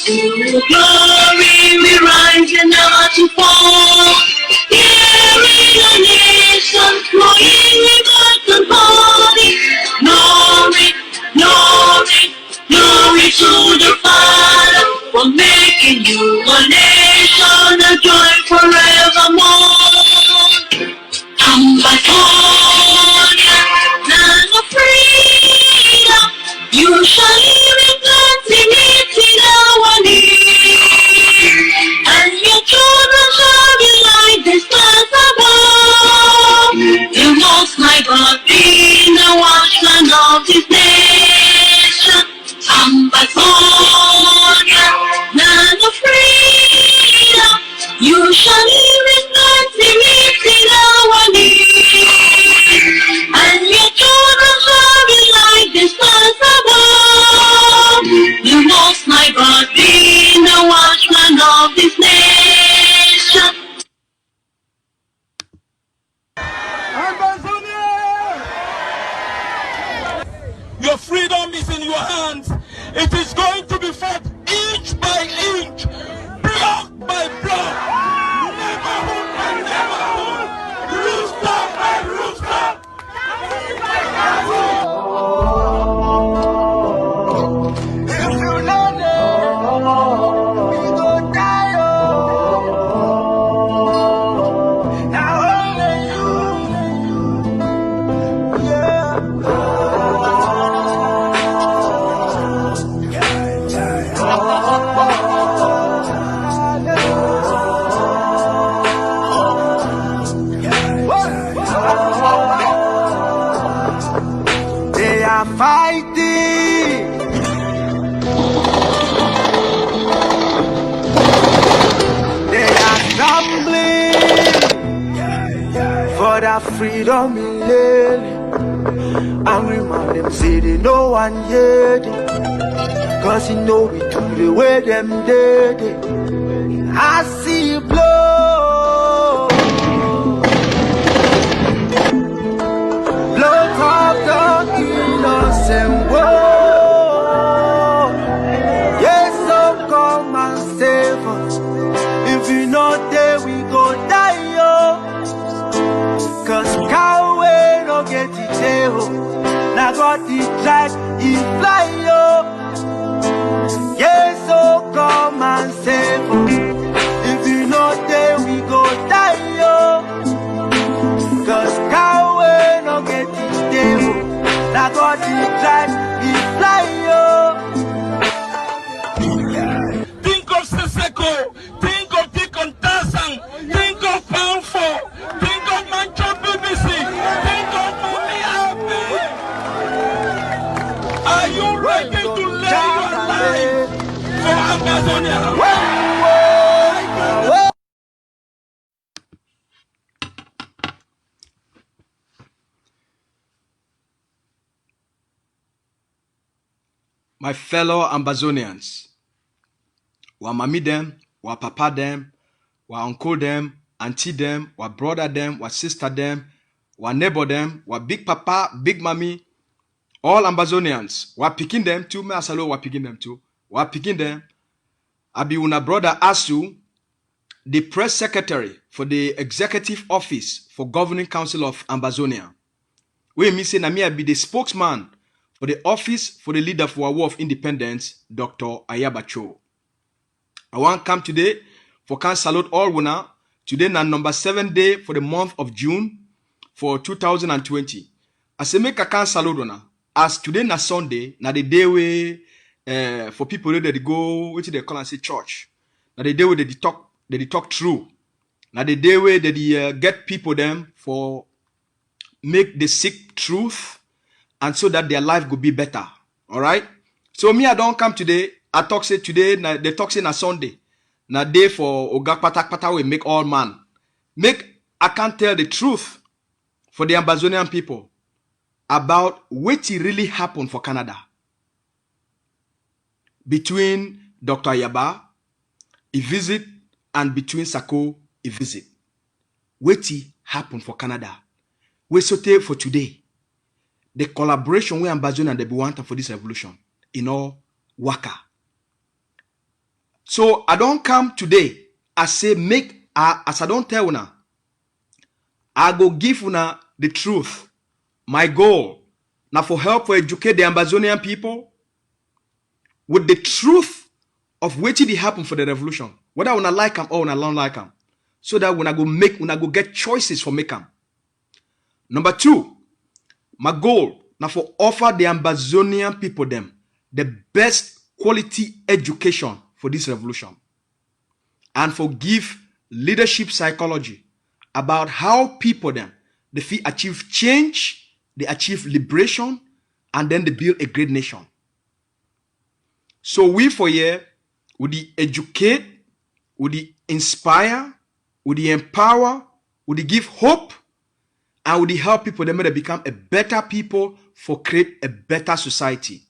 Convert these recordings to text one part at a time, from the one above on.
To glory we rise and never to fall. Here in the nation, flowing with God the body. Glory, glory, glory to the Father for making you a nation, a joy forevermore. Ambatonia, land of freedom, you shall live in plenty, meeting our need, and your children shall be like the stars above. The Most High God being the watchman of His nation. Ambatonia, land of freedom, you shall live in plenty, meeting our need, and your children shall be like the stars above. The Most High God being the watchman of His nation. Your freedom is in your hands. It is going to be fought inch by inch, block by block, neighborhood by neighborhood, rooster by rooster. If you know we go die. Now only you, yeah. They are fighting. They are scrambling for that freedom in land. Angry man, them say they no one hear it. Cause you know we do the way them did it. I see you blow. Blood of the innocent world. Yes, so come and save us. If we not there, we go die, yo. Cause cow way no get it there. Now got the track, he fly, yo. Yes, so come and save us. If we not there, we go die, yo. Cause cow way no get it there. Now got the track, he fly, yo. Think of Seseko, think of Deacon Tarzan, think of Panfo, think of Manchu BBC, think of Mommy Happy. Are you ready to lay your life for Amazonia? My fellow Ambazonians, wa mami them, wa papa them, wa uncle them, auntie them, wa brother them, wa sister them, wa neighbor them, wa big papa, big mommy, all Ambazonians, wa picking them too, me asalo wa picking them too, wa picking them. Abi una brother Ashu, the press secretary for the executive office for governing council of Ambazonia. We me say na me be the spokesman for the office for the leader for our war of independence, Dr. Ayabacho. I want to come today for can salute all una. Today na number 7 day for the month of June for 2020. I say make a can salute una. As today na Sunday, na the day we for people that they go, which they call and say church. Na the day where they talk true. Na the day where they get people them for make the sick truth and so that their life could be better. All right. So me, I don't come today. I talk say today. They talk say na Sunday. Na day for Ogak Patak Pata we make all man. Make I can't tell the truth for the Ambazonian people about what really happened for Canada between Dr. Yaba, a visit, and between Sako, a visit. What happened for Canada? We sote for today. The collaboration with Ambazonian and the Buwanta for this revolution in all waka. So I don't come today. I say as I don't tell una, I go give una the truth. My goal now for help for educate the Ambazonian people with the truth of what did happen for the revolution. Whether una like them or una don't like them. So that when I go get choices for make them. Number 2, my goal now for offer the Ambazonian people them the best quality education for this revolution. And for give leadership psychology about how people them they feel achieve change, they achieve liberation, and then they build a great nation. So we for here, would the educate, would the inspire, would the empower, would the give hope, and would the help people them to become a better people for create a better society.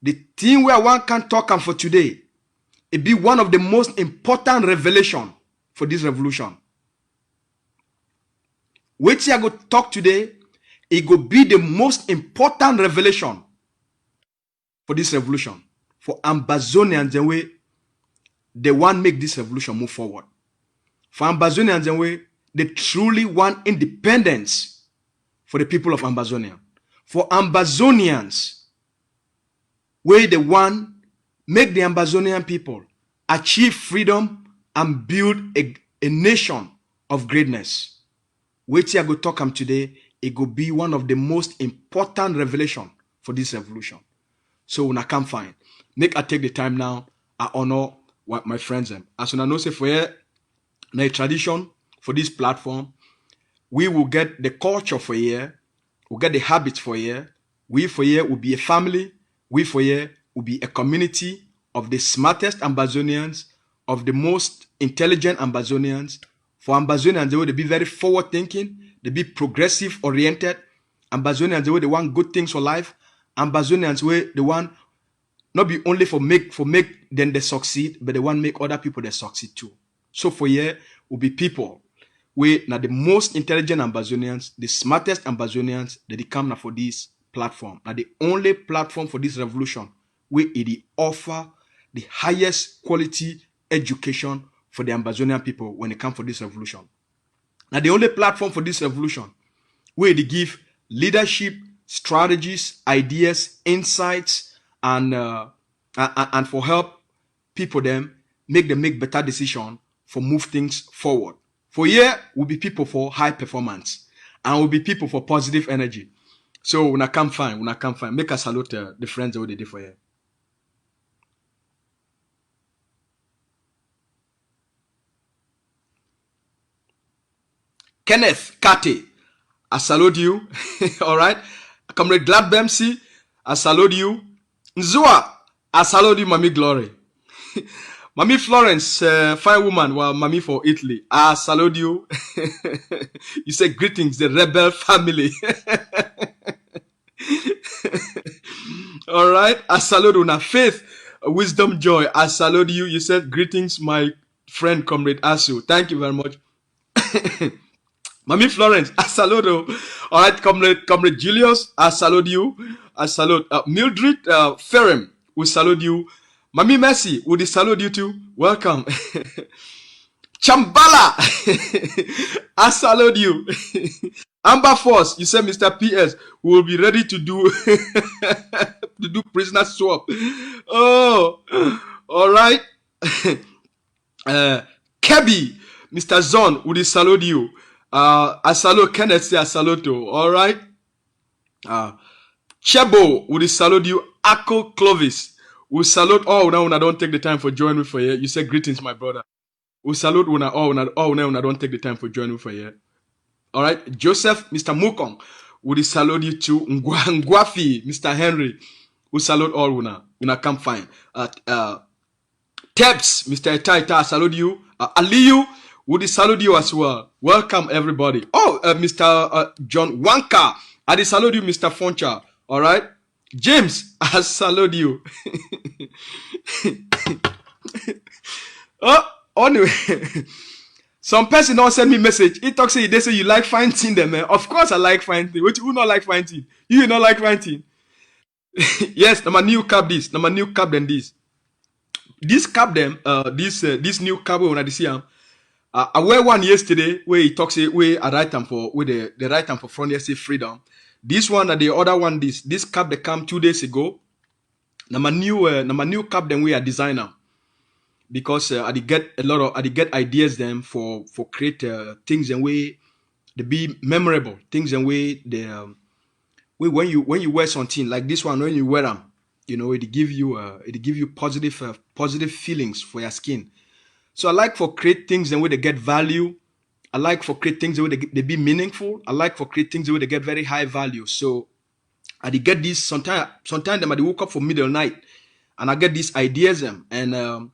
The thing where one can talk on for today, it be one of the most important revelation for this revolution. Which I go talk today, it go be the most important revelation for this revolution. For Ambazonians, the way they want make this revolution move forward. For Ambazonians, the way they truly want independence for the people of Ambazonia. For Ambazonians, where they want make the Ambazonian people achieve freedom and build a nation of greatness. Which I go talk am today, it go be one of the most important revelation for this revolution. So when I can find, make I take the time now, I honor what my friends them. As I know say for here, a tradition for this platform, we will get the culture for here, we'll get the habits for here. We for here will be a family, we for here will be a community of the smartest Ambazonians, of the most intelligent Ambazonians. For Ambazonians, they will be very forward thinking, they be progressive oriented. Ambazonians, they want good things for life. Ambazonians, they want not be only for make them they succeed, but they want make other people they succeed too. So for here will be people we now the most intelligent Ambazonians, the smartest Ambazonians that they come now for this platform. Now the only platform for this revolution where it offer the highest quality education for the Ambazonian people when it comes for this revolution. Now the only platform for this revolution where they give leadership, strategies, ideas, insights, and for help people them make better decision for move things forward. For here will be people for high performance and will be people for positive energy. So when I come find, make a salute the friends that they did for here. Kenneth Kate, I salute you. All right. Comrade Glad Bemsi, I salute you. Nzua, I salute you, Mami Glory. Mami Florence, fine woman, well, Mami for Italy. I salute you. You say greetings, the rebel family. All right. I salute you. Now, faith, wisdom, joy. I salute you. You said greetings, my friend, Comrade Ashu. Thank you very much. Mami Florence, I salute you. All right, Comrade Julius, I salute you. I salute Mildred Ferrum, we salute you. Mami Mercy, we salute you too. Welcome. Chambala, I salute you. Amber Force, you said Mr. PS, we will be ready to do to do prisoner swap. Oh, all right. Kebby, Mr. Zon, we salute you. I salute Kenneth, I salute you. All right. Chebo, we salute you. Akko Clovis, we salute all. Now, I don't take the time for joining me for here. You say greetings, my brother. We salute una all. Now, I don't take the time for joining me for here. All right. Joseph, Mr. Mukong, we salute you too. Ngwafi, Mr. Henry, we salute all. Una come fine. Teps, Mr. Etaita, I salute you. Aliyu, we salute you as well. Welcome, everybody. Oh, Mr. John Wanka, I salute you, Mr. Foncha. All right. James, I salute you. Oh, anyway. Some person don't send me message. He talks say they say you like fighting them, man. Of course I like fighting. Which you not like fighting? You not like fighting? Yes, I'm a new cap this. I'm a new cap than this. This cap them, this new cap when I see him. I wear one yesterday where he talks where I write them for where the write them for front here say freedom. This one and the other one this cap they come 2 days ago. Now my new cap them we are designer because I did get ideas them for create things and way they be memorable things and way they when you wear something like this one when you wear them, you know it give you positive feelings for your skin. So I like for create things and where they get value. I like for create things where they be meaningful. I like for create things where they get very high value. So I did get this sometimes them I woke up for middle night and I get these ideas them and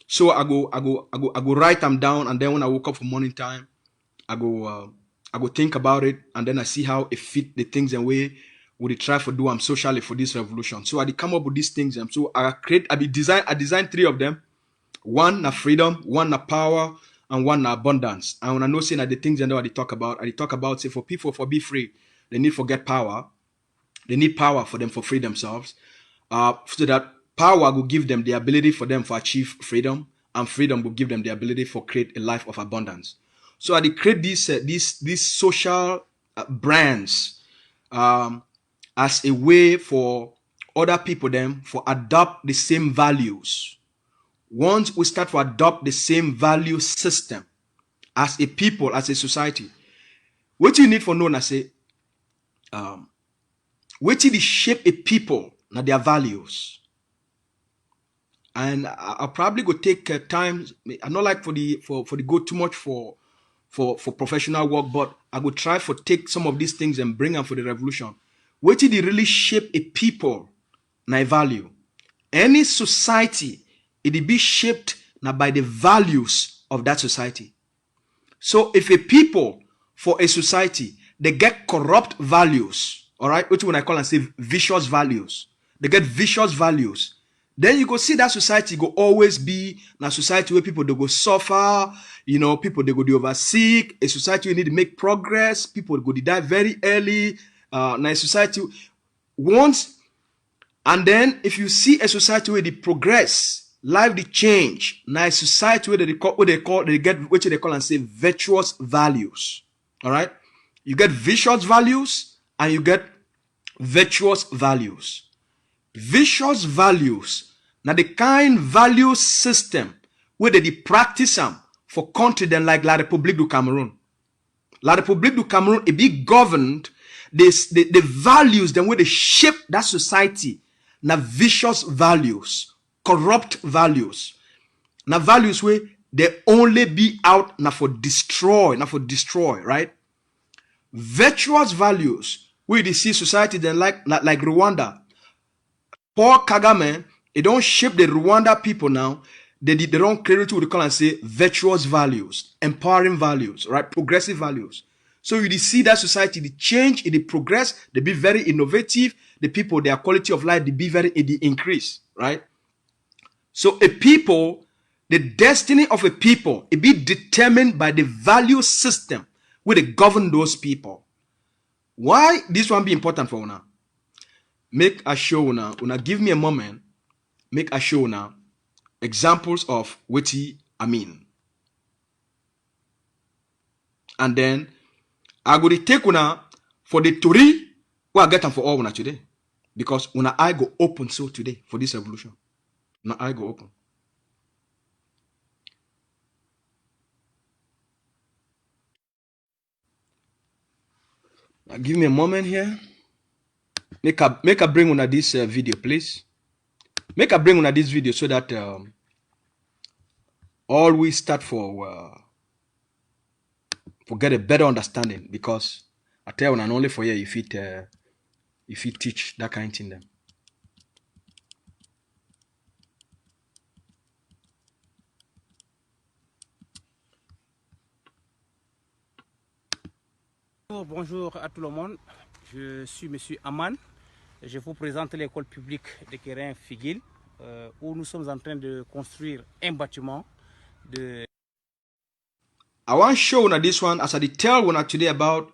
so I go write them down and then when I woke up for morning time I go think about it and then I see how it fit the things and way would they try for do I'm socially for this revolution. So I did come up with these things and so I design 3 of them. One na freedom, one na power, and one na abundance. And when I know saying that the things I know I talk about say for people for be free, they need for get power. They need power for them for free themselves. So that power will give them the ability for them for achieve freedom, and freedom will give them the ability for create a life of abundance. So I create these social brands as a way for other people them for adopt the same values. Once we start to adopt the same value system as a people, as a society, what you need for knowing, I say, what you shape a people, now their values. And I'll probably go take time. I not like for the go too much for professional work, but I go try for take some of these things and bring them for the revolution. What did really shape a people, now value? Any society, it be shaped now by the values of that society. So if a people for a society, they get corrupt values, all right, which when I call and say vicious values, they get vicious values, then you go see that society go always be a society where people they go suffer, you know, people they go do over sick, a society you need to make progress, people go to die very early, now a society once, and then if you see a society where they progress, life they change. Now society where they get which they call and say virtuous values. All right, you get vicious values and you get virtuous values. Vicious values. Now the kind value system where they practice them for country then like La République du Cameroon. La République du Cameroon it be governed the values then where they shape that society. Now vicious values. Corrupt values. Now values where they only be out now for destroy, right? Virtuous values where they see society then like Rwanda. Paul Kagame, it don't shape the Rwanda people now. They don't create what they call and say virtuous values, empowering values, right? Progressive values. So you see that society, they change, it progress, they be very innovative. The people, their quality of life, they be very, it increase, right? So a people, the destiny of a people, it be determined by the value system where they govern those people. Why this one be important for una? Make a show una give me a moment, make a show una examples of what I mean. And then I go to take una for the Tori, what I get them for all una today. Because una I go open so today for this revolution. Now I go open. Now give me a moment here. Make a bring on this video, please. Make a bring on this video so that all we start for get a better understanding. Because I tell you, and only for you if you teach that kind of thing. Then. Bonjour à tout le monde, je suis Monsieur Aman. Je vous présente l'école publique de Kérin-Figuil où nous sommes en train de construire un bâtiment de... I want to show you this one as I tell you today about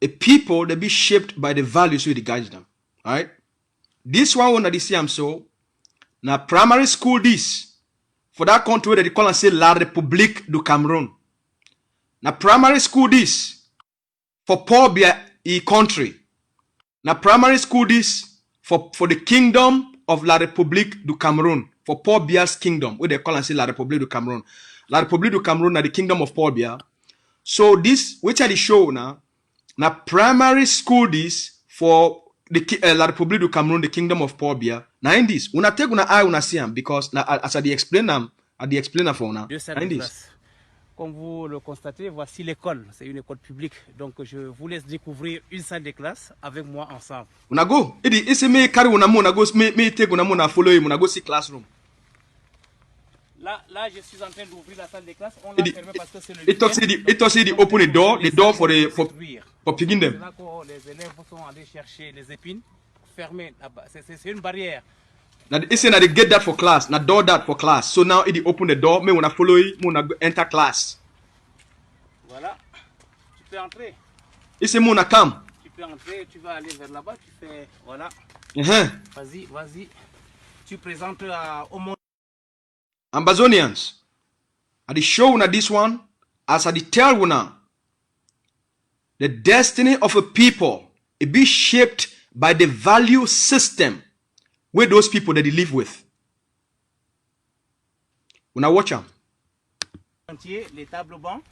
a people that be shaped by the values we guide them. Alright? This one when I see I'm so Now primary school this for that country that they call and say La République du Cameroon. Now primary school this for poor e country. Now primary school this for the kingdom of La République du Cameroon. For Paul Biya's kingdom, where they call and say La République du Cameroon. La République du Cameroon are the kingdom of Paul Biya. So this, which are the show now, primary school this for the La République du Cameroon, the kingdom of Paul Biya. Now in this, una take una eye una see am because now as I explain them, I explain for now. In this. Comme vous le constatez, voici l'école. C'est une école publique. Donc, je vous laisse découvrir une salle de classe avec moi ensemble. Una go. Isi me carry una mo, una go me take una mo na follow him, una go see classroom. Là, je suis en train d'ouvrir la salle de classe. On l'a fermé parce que c'est le It also open the door for picking them. C'est là que les élèves sont allés chercher les épines fermées là-bas. C'est une barrière. Now it's saying that they get that for class, not door that for class. So now it open the door, me wanna follow it, me wanna enter class. Voilà, tu peux entrer. It's a wanna come. Tu peux entrer, tu vas aller vers là-bas, tu fais, voilà. Vas-y. Tu présentes au monde. Ambazonians, I dey show una this one, as I dey tell una, the destiny of a people, it be shaped by the value system where those people that they live with. When I watch them. Les tables bancs.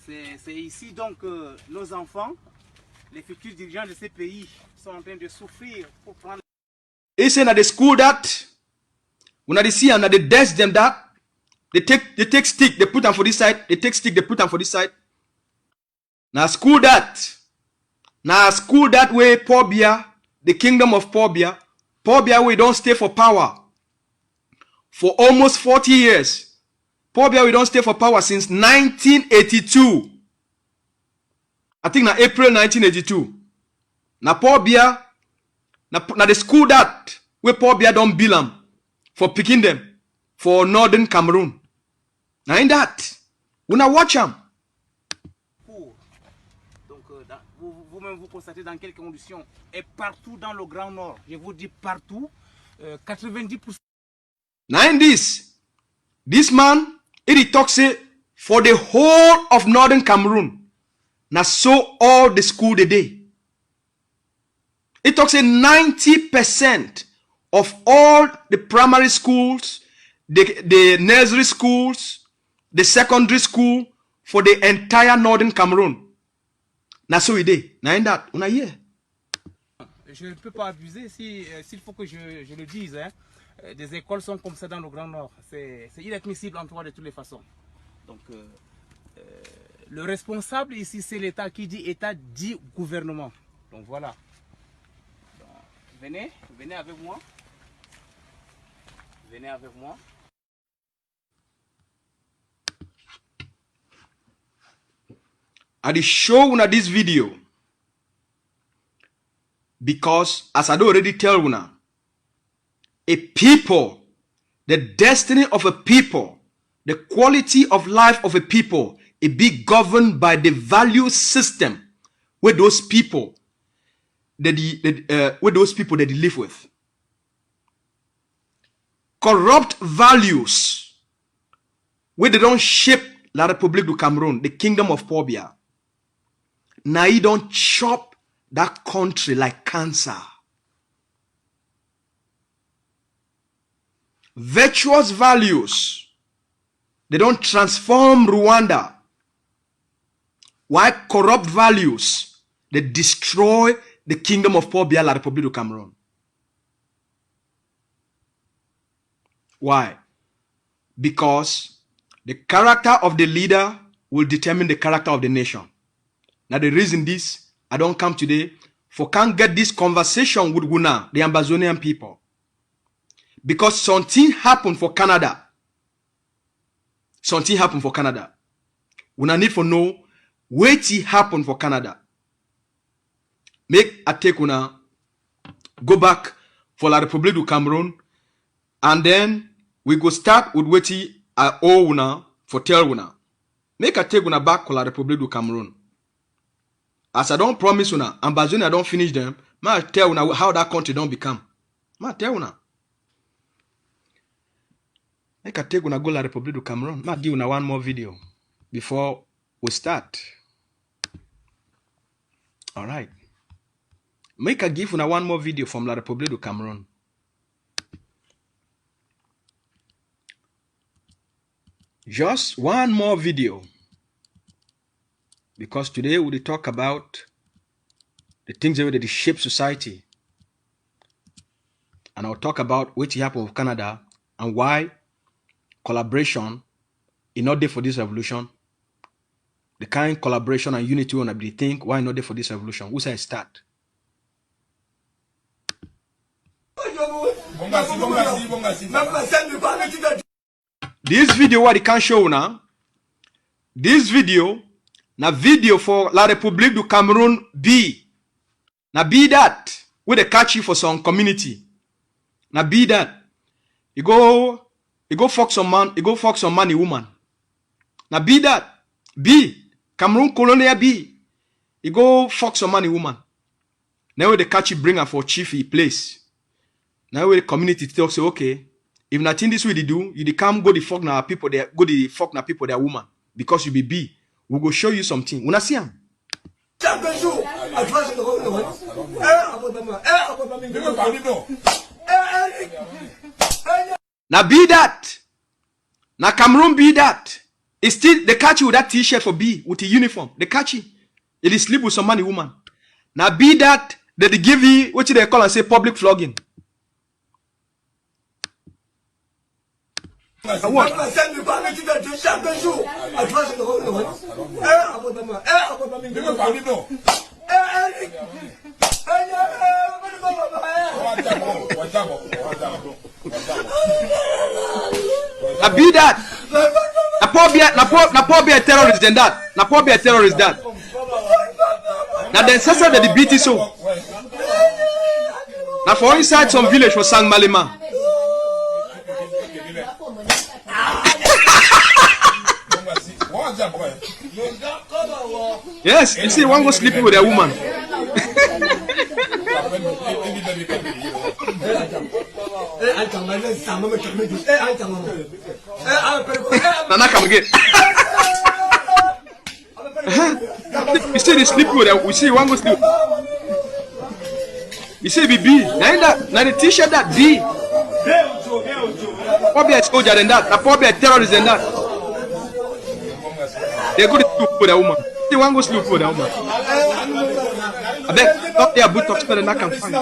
C'est ici donc que nos enfants, les futurs dirigeants de ces pays, sont en train de souffrir pour prendre. It's in the school that when I see and they desk them that they take stick, they put them for this side, they take stick, they put them for this side. Now school that way Paul Biya, the kingdom of Paul Biya we don't stay for power for almost 40 years. Paul Biya we don't stay for power since 1982. I think na April 1982. Now Paul Biya, now the school that where Paul Biya don't build them for picking them for northern Cameroon. Now in that, when I watch them. Vous-même vous constatez dans quelles conditions. Et partout dans le Grand Nord, je vous dis partout, 90%. Now in this man, it talks for the whole of northern Cameroon. Now so all the school the day. It talks 90% of all the primary schools, the nursery schools, the secondary school for the entire northern Cameroon. Now so it is. Now in that, on a year. Je ne peux pas abuser s'il faut que je le dise. Hein. Des écoles sont comme ça dans le Grand Nord. C'est inadmissible en toi de toutes les façons. Donc, le responsable ici, c'est l'État. Qui dit État dit gouvernement. Donc voilà. Donc, venez avec moi. Venez avec moi. I show una this video because as I do already tell una, a people, the destiny of a people, the quality of life of a people, it be governed by the value system where those people that they live with. Corrupt values where they don't shape La République du Cameroon, the kingdom of Paul Biya. Now he don't chop that country like cancer. Virtuous values, they don't transform Rwanda. Why corrupt values, they destroy the kingdom of Paul Biya, La République du Cameroon. Why? Because the character of the leader will determine the character of the nation. Now the reason this, I don't come today, for can't get this conversation with Guna, the Ambazonian people. Because something happened for Canada. Something happened for Canada. Una need to know what happened for Canada. Make a take una, go back for La République du Cameroon, and then we go start with what I owe una for tell una. Make a take una back for La République du Cameroon. As I don't promise una, Ambazonia don't finish them, I tell una how that country don't become. I tell una. Make a take when I go La Republic du Cameroon. Might give una one more video before we start. All right. Make a give una one more video from La Republic du Cameroon. Just one more video. Because today we will talk about the things that shape society. And I'll talk about what happened with Canada and why collaboration is not there for this revolution. The kind of collaboration and unity we want to think, why not there for this revolution? Who say start? This video what they can show now. This video, na video for La République du Cameroon B. Na be that where they catch you for some community. Na be that. You go fuck some man, you go fuck some man, woman. Na be that. B. Cameroon Colonia B. You go fuck some man, woman. Now where they catch you, bring her for chief place. Now where the community talk say, okay, if nothing this way they do, you come go the fuck na people there, go the fuck na people there woman. Because you be B. We go show you something. Una see am? Now be that. Now Cameroon be that. It's still they catch you with that t-shirt for B with the uniform. They catch you. It is sleep with some money woman. Now be that they give you what they call and say public flogging. What? I be that. Na poor be a terrorist than that. Na poor be a terrorist that. Now then sasa the beat is so. Now for inside some village for Sang Malema. Yes, you see one go sleeping with a woman. Nana come again. You see they sleep with her. We see one go sleep. You see B. Now the t-shirt that B. Probably a soldier than that. Probably a terrorist than that. They go to sleep with a woman. They want to go sleep with a woman. I bet top their boot talks better than I can find.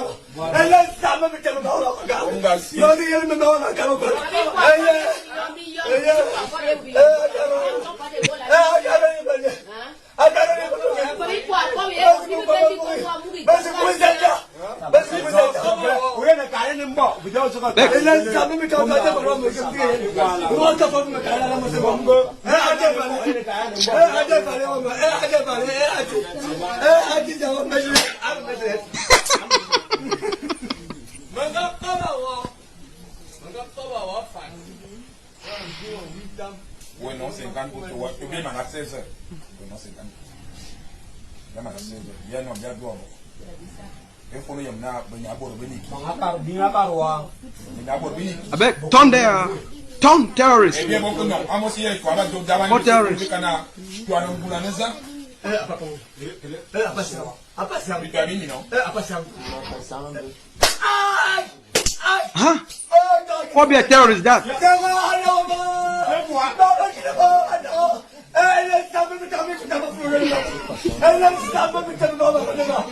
I bet turn terrorists. What terrorists? Huh? What be a terrorist that?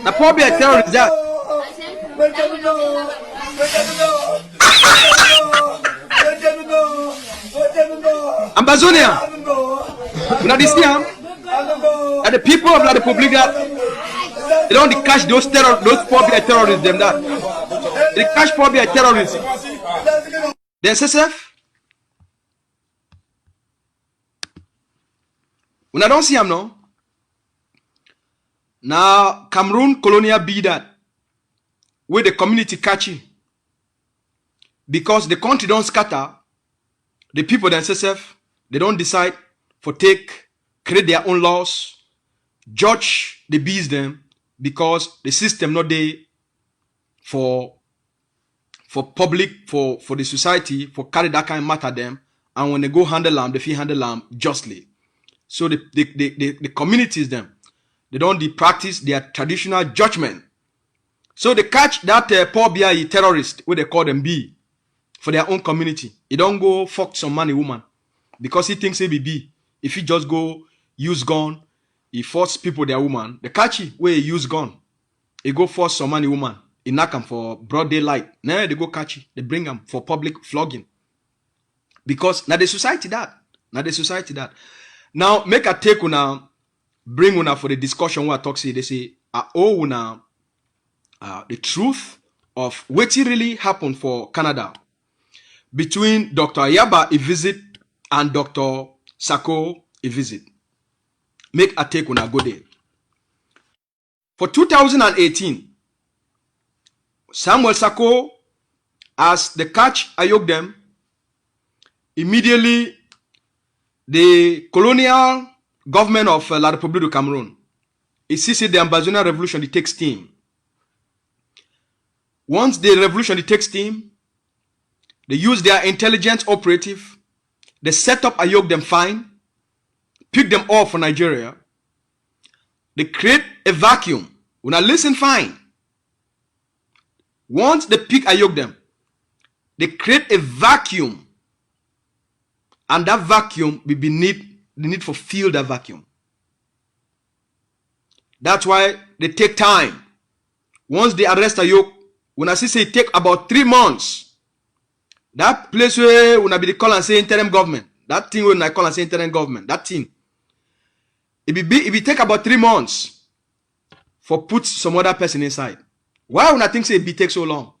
Now probably a terrorist that. Ambazonia. Now this year, and the people of La Republic that they don't catch those probably a terrorists them that. They catch probably a terrorist. The SSF. When I don't see them no. Now Cameroon colonial be that where the community catch you. Because the country don't scatter, the people themselves, they don't decide for create their own laws, judge the bees them because the system not there for public, for the society, for carry that kind of matter them and when they go handle them, they feel handle them justly. So the communities them, they don't practice their traditional judgment. So they catch that poor BIE terrorist, what they call them B, for their own community. He don't go fuck some man, a woman, because he thinks he be B. If he just go use gun, he force people their woman. They catch him where he use gun. He go force some man, a woman. He knock him for broad daylight. Now they go catch him. They bring him for public flogging. Because now the society that. Now make a take una, bring una for the discussion where I talk say, they say, oh una, the truth of what really happened for Canada between Dr. Ayaba a visit and Dr. Sako a visit. Make a take una go there. For 2018, Samuel Sako, as the catch ayok them, immediately the colonial government of La République du Cameroon, it sees the Ambazonian revolution, it takes steam. Once the revolution it takes steam, they use their intelligence operative, they set up ayok them fine, pick them off for Nigeria, they create a vacuum. When I listen fine, once they pick ayok them, they create a vacuum, and that vacuum will be the need for fill that vacuum. That's why they take time. Once they arrest ayok, when I say it take about 3 months, that place where when I be the call and say interim government, that thing when I call and say interim government, that thing, it will take about 3 months for put some other person inside. Why would I think say it take so long?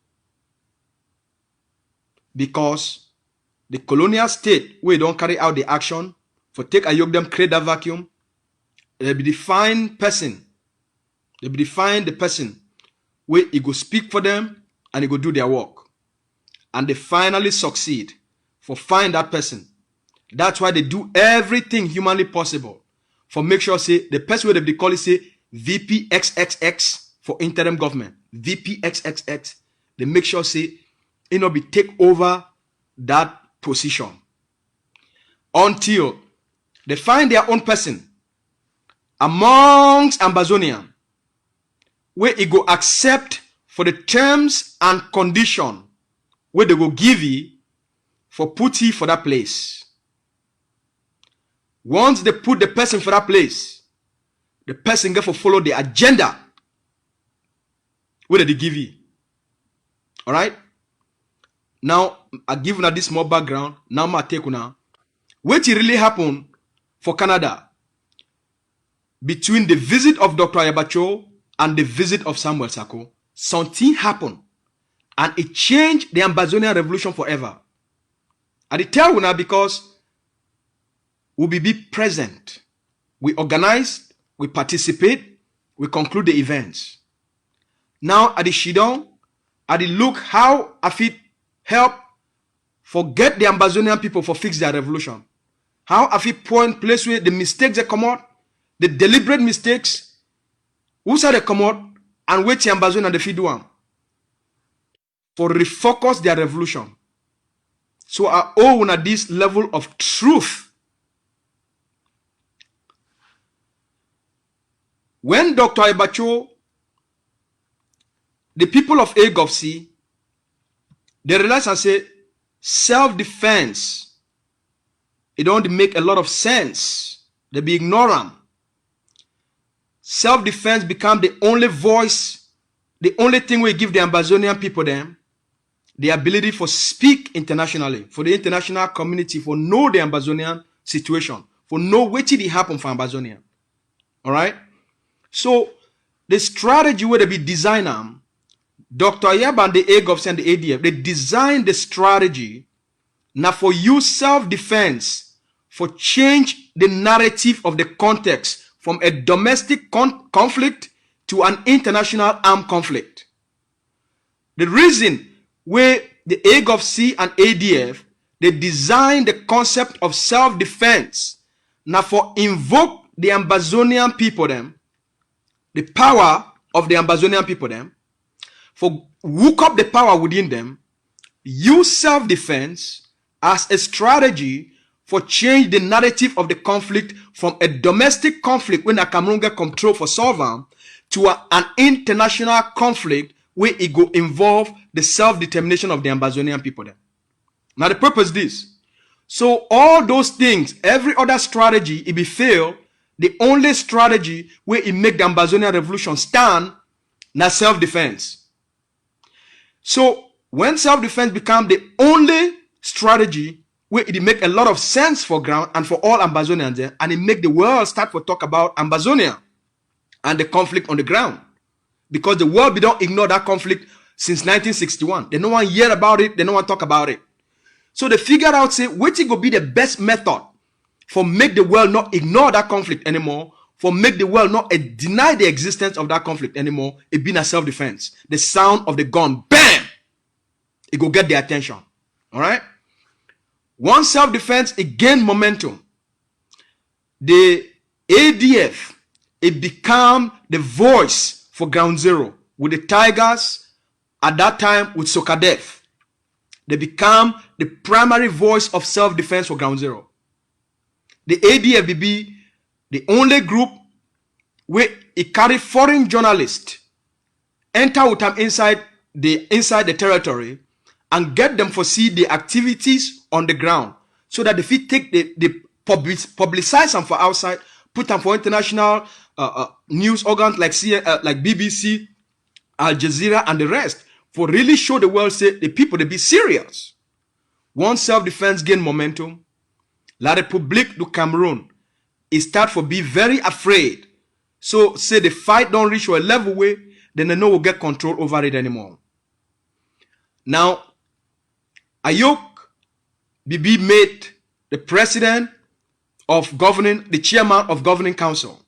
Because the colonial state, where they don't carry out the action for take ayok them, create that vacuum, they be define person. They be define the person where he go speak for them and he go do their work. And they finally succeed for find that person. That's why they do everything humanly possible for make sure say the person where they call it say VPXXX for interim government. VPXXX. They make sure say it not be take over that position until they find their own person amongst Ambazonian where it go accept for the terms and condition where they go give you for put you for that place. Once they put the person for that place, the person get for follow the agenda where they give you. All right. Now I give you this small background. Now I take you what really happened for Canada between the visit of Dr. Ayabacho and the visit of Samuel Sako. Something happened and it changed the Ambazonian revolution forever. And I tell you now because we be present, we organize, we participate, we conclude the events. Now at the Shidon, at the look how I fit help forget the Ambazonian people for fix their revolution. How I fit point place where the mistakes they come out, the deliberate mistakes, who say they come out and wait the Ambazonian the fit do them for refocus their revolution. So I own at this level of truth. When Dr. Ayabacho, the people of Agofsi, they realize and say, self-defense, it don't make a lot of sense. They be ignorant. Self-defense become the only voice, the only thing we give the Ambazonian people them, the ability for speak internationally, for the international community, for know the Ambazonian situation, for know what did happen for Ambazonia. All right? So, the strategy where they be designer, Dr. Ayaba and the AGOFs and the ADF, they designed the strategy now for use self-defense, for change the narrative of the context from a domestic conflict to an international armed conflict. The reason where the AGOFC and ADF, they designed the concept of self-defense now for invoke the Ambazonian people them, the power of the Ambazonian people them, for hook up the power within them, use self-defense as a strategy for change the narrative of the conflict from a domestic conflict when a Cameroon get control for solve to an international conflict where it go involve the self-determination of the Ambazonian people there. Now the purpose is this. So all those things, every other strategy, it be fail. The only strategy where it make the Ambazonian revolution stand, now self-defense. So when self-defense become the only strategy where it make a lot of sense for ground and for all Ambazonians there, and it make the world start to talk about Ambazonia and the conflict on the ground. Because the world we don't ignore that conflict since 1961. They no one hear about it, they no one talk about it. So they figure out, say, which will be the best method for make the world not ignore that conflict anymore, for make the world not deny the existence of that conflict anymore, it being a self-defense. The sound of the gun, bam! It go get the attention. All right? Once self-defense, it gain momentum. The ADF, it become the voice for ground zero. With the Tigers, at that time, with Sokadef. They become the primary voice of self-defense for ground zero. The ADF will be the only group where it carry foreign journalists, enter with them inside the territory, and get them to see the activities on the ground, so that if we take the publicize them for outside, put them for international news organs like BBC, Al Jazeera, and the rest, for really show the world, say the people they be serious. Once self-defense gain momentum, La République du Cameroon is start for be very afraid. So say the fight don't reach a level way, then they know will get control over it anymore. Now, Ayok Bibi made the president of governing, the chairman of governing council.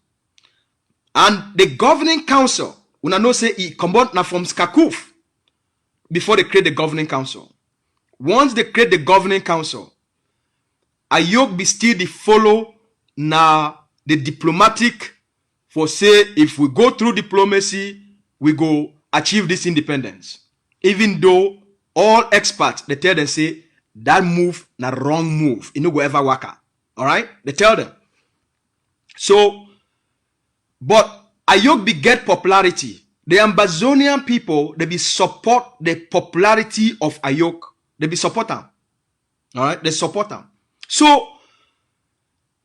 And the governing council, when I know say he come out now from Skakuf before they create the governing council. Once they create the governing council, Ayok be still the follow now the diplomatic for say if we go through diplomacy, we go achieve this independence. Even though all experts, they tell them say that move na wrong move. It no go ever work out. All right? They tell them. So, but Ayok be get popularity. The Ambazonian people, they be support the popularity of Ayok. They be support them. All right? They support them. So,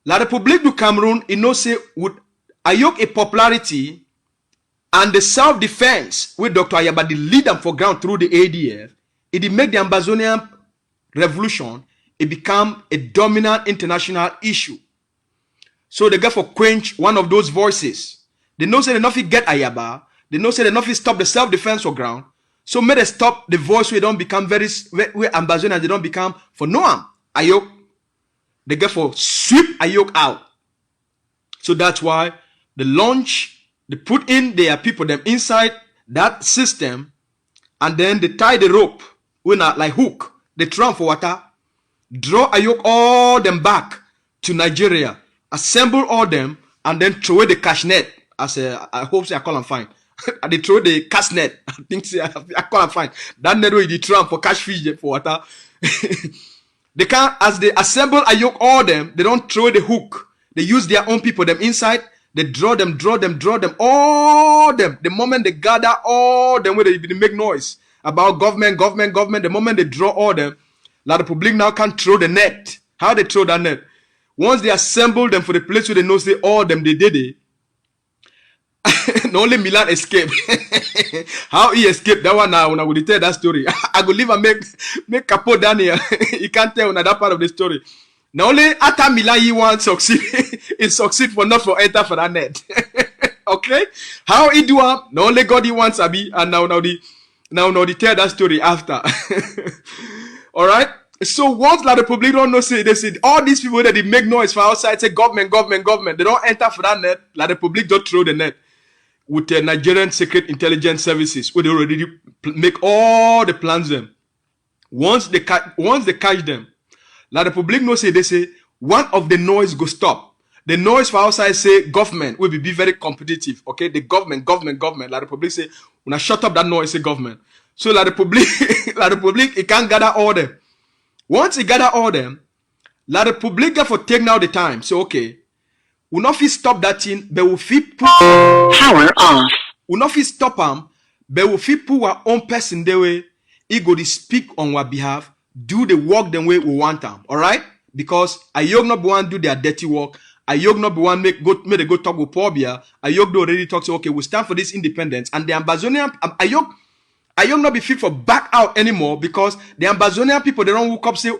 La République du Cameroon, you know, say, with Ayok a popularity and the self-defense with Dr. Ayaba, the lead them for ground through the ADF, it make the Ambazonian revolution, it become a dominant international issue. So they go for quench one of those voices. They know say they nothing get Ayaba. They know say they nothing stop the self-defense for ground. So may they stop the voice where they don't become where Ambazonians they don't become for Noam. Ayok. They get for sweep Ayok out. So that's why the launch, they put in their people them inside that system, and then they tie the rope with a like hook. They throw for water, draw Ayok all them back to Nigeria, assemble all them, and then throw away the cash net. I hope say I call them fine. They throw the cash net. I think say I call them fine. That net way they throw for cash fish for water. They can't, as they assemble Ayok all them, they don't throw the hook. They use their own people, them inside. They draw them, all them. The moment they gather all them, where they make noise about government. The moment they draw all them, La République now can't throw the net. How they throw that net? Once they assemble them for the place where they know say all them, they did it. Only Milan escaped. How he escaped that one now when I will tell that story. I go leave and make Capo down here. You can't tell that part of the story. Now only after Milan he wants succeed. He succeed for not for enter for that net. Okay? How he do not only God he wants Abi, and now the tell that story after. Alright? So once La République don't know say they said all these people that they make noise for outside say government. They don't enter for that net. La République don't throw the net. With the Nigerian Secret Intelligence Services, where they already make all the plans them. Once they catch them, La République no say they say one of the noise go stop. The noise for outside say government will be very competitive. Okay, the government. La République say when I shut up that noise say government. So La République it can't gather all them. Once he gather all them, La Republique for take now the time. So okay, we not fit stop that thing, but we fit put Power off. we not fit stop him, but we fit put our own person the way he go to speak on our behalf, do the work the way we want them. All right? Because Ayog not be one do their dirty work. Ayog not be one make they go talk with Pobia. Ayog do already talk, say okay, we stand for this independence, and the Ambazonian Ayog not be fit for back out anymore, because the Ambazonian people, they don't wake up say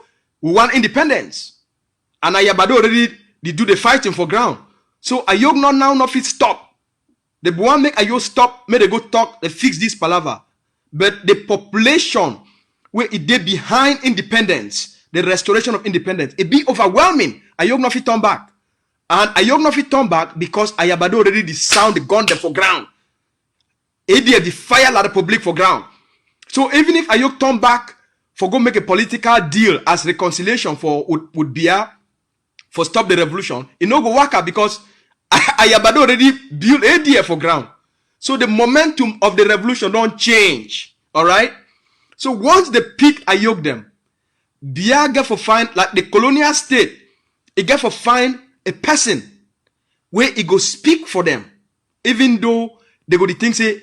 we want independence. And Ayabado already they do the fighting for ground. So Ayog not fit stop. The one make Ayog stop, may they go talk, they fix this palaver. But the population where it did behind independence, the restoration of independence, it be overwhelming. Ayog not fit turn back. And Ayog not fit turn back because Ayabado already the sound the gun them for ground. ADF the fire La Republique for ground. So even if Ayog turn back for go make a political deal as reconciliation for would Bia for stop the revolution, it no go work out because Ayabado already built ADF for ground. So the momentum of the revolution don't change. Alright? So once they pick Ayog them, Bia get for find like the colonial state, it get for find a person where it go speak for them. Even though they go to think say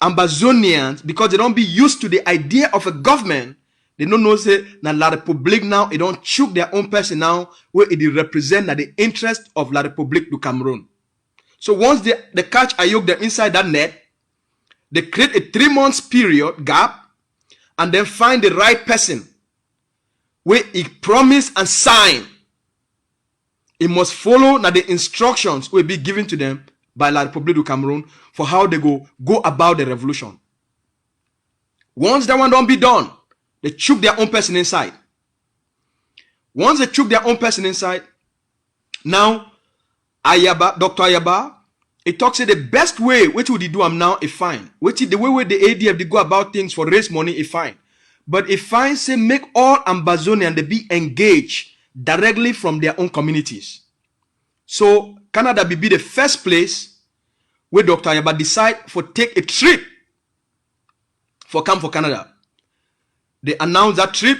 Ambazonians, because they don't be used to the idea of a government, they don't know say na La Republique now, it don't choose their own person now, where it represent that the interest of La Republique du Cameroon. So once they catch Ayog them inside that net, they create a 3 months period gap, and then find the right person where he promise and sign. He must follow now the instructions will be given to them by La Republique du Cameroon for how they go about the revolution. Once that one don't be done, they choke their own person inside. Once they choke their own person inside, now Ayaba, Dr. Ayaba, it talks say the best way which would he do am now is fine. Which is the way where the ADF they go about things for raise money is fine. But if fine say make all Ambazonians they be engaged directly from their own communities. So Canada be the first place where Dr. Ayaba decide for take a trip for come for Canada. They announce that trip.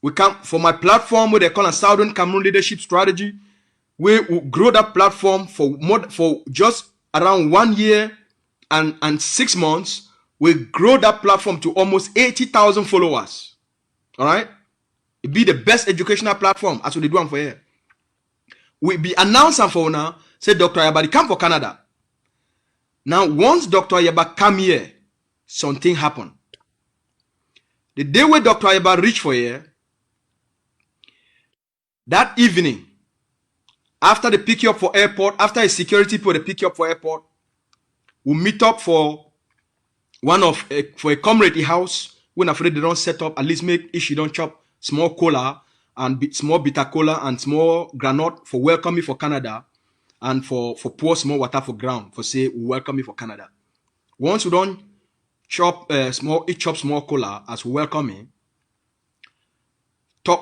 We come for my platform where they call a Southern Cameroon Leadership Strategy. We will grow that platform for just around 1 year and 6 months. We grow that platform to almost 80,000 followers. All right, it be the best educational platform as we do one for here. We be announcing for now. Say Dr. Ayaba come for Canada. Now once Dr. Ayaba come here, something happened. The day where Dr. Ayaba reached for here, that evening, after they pick you up for airport, after a security people they pick you up for airport, we meet up for a comrade house. When afraid they don't set up, at least make if she don't chop small cola and small bitter cola and small granite for welcome me for Canada, and for pour small water for ground for say we welcome me for Canada. Once we don't chop small cola as we welcome me,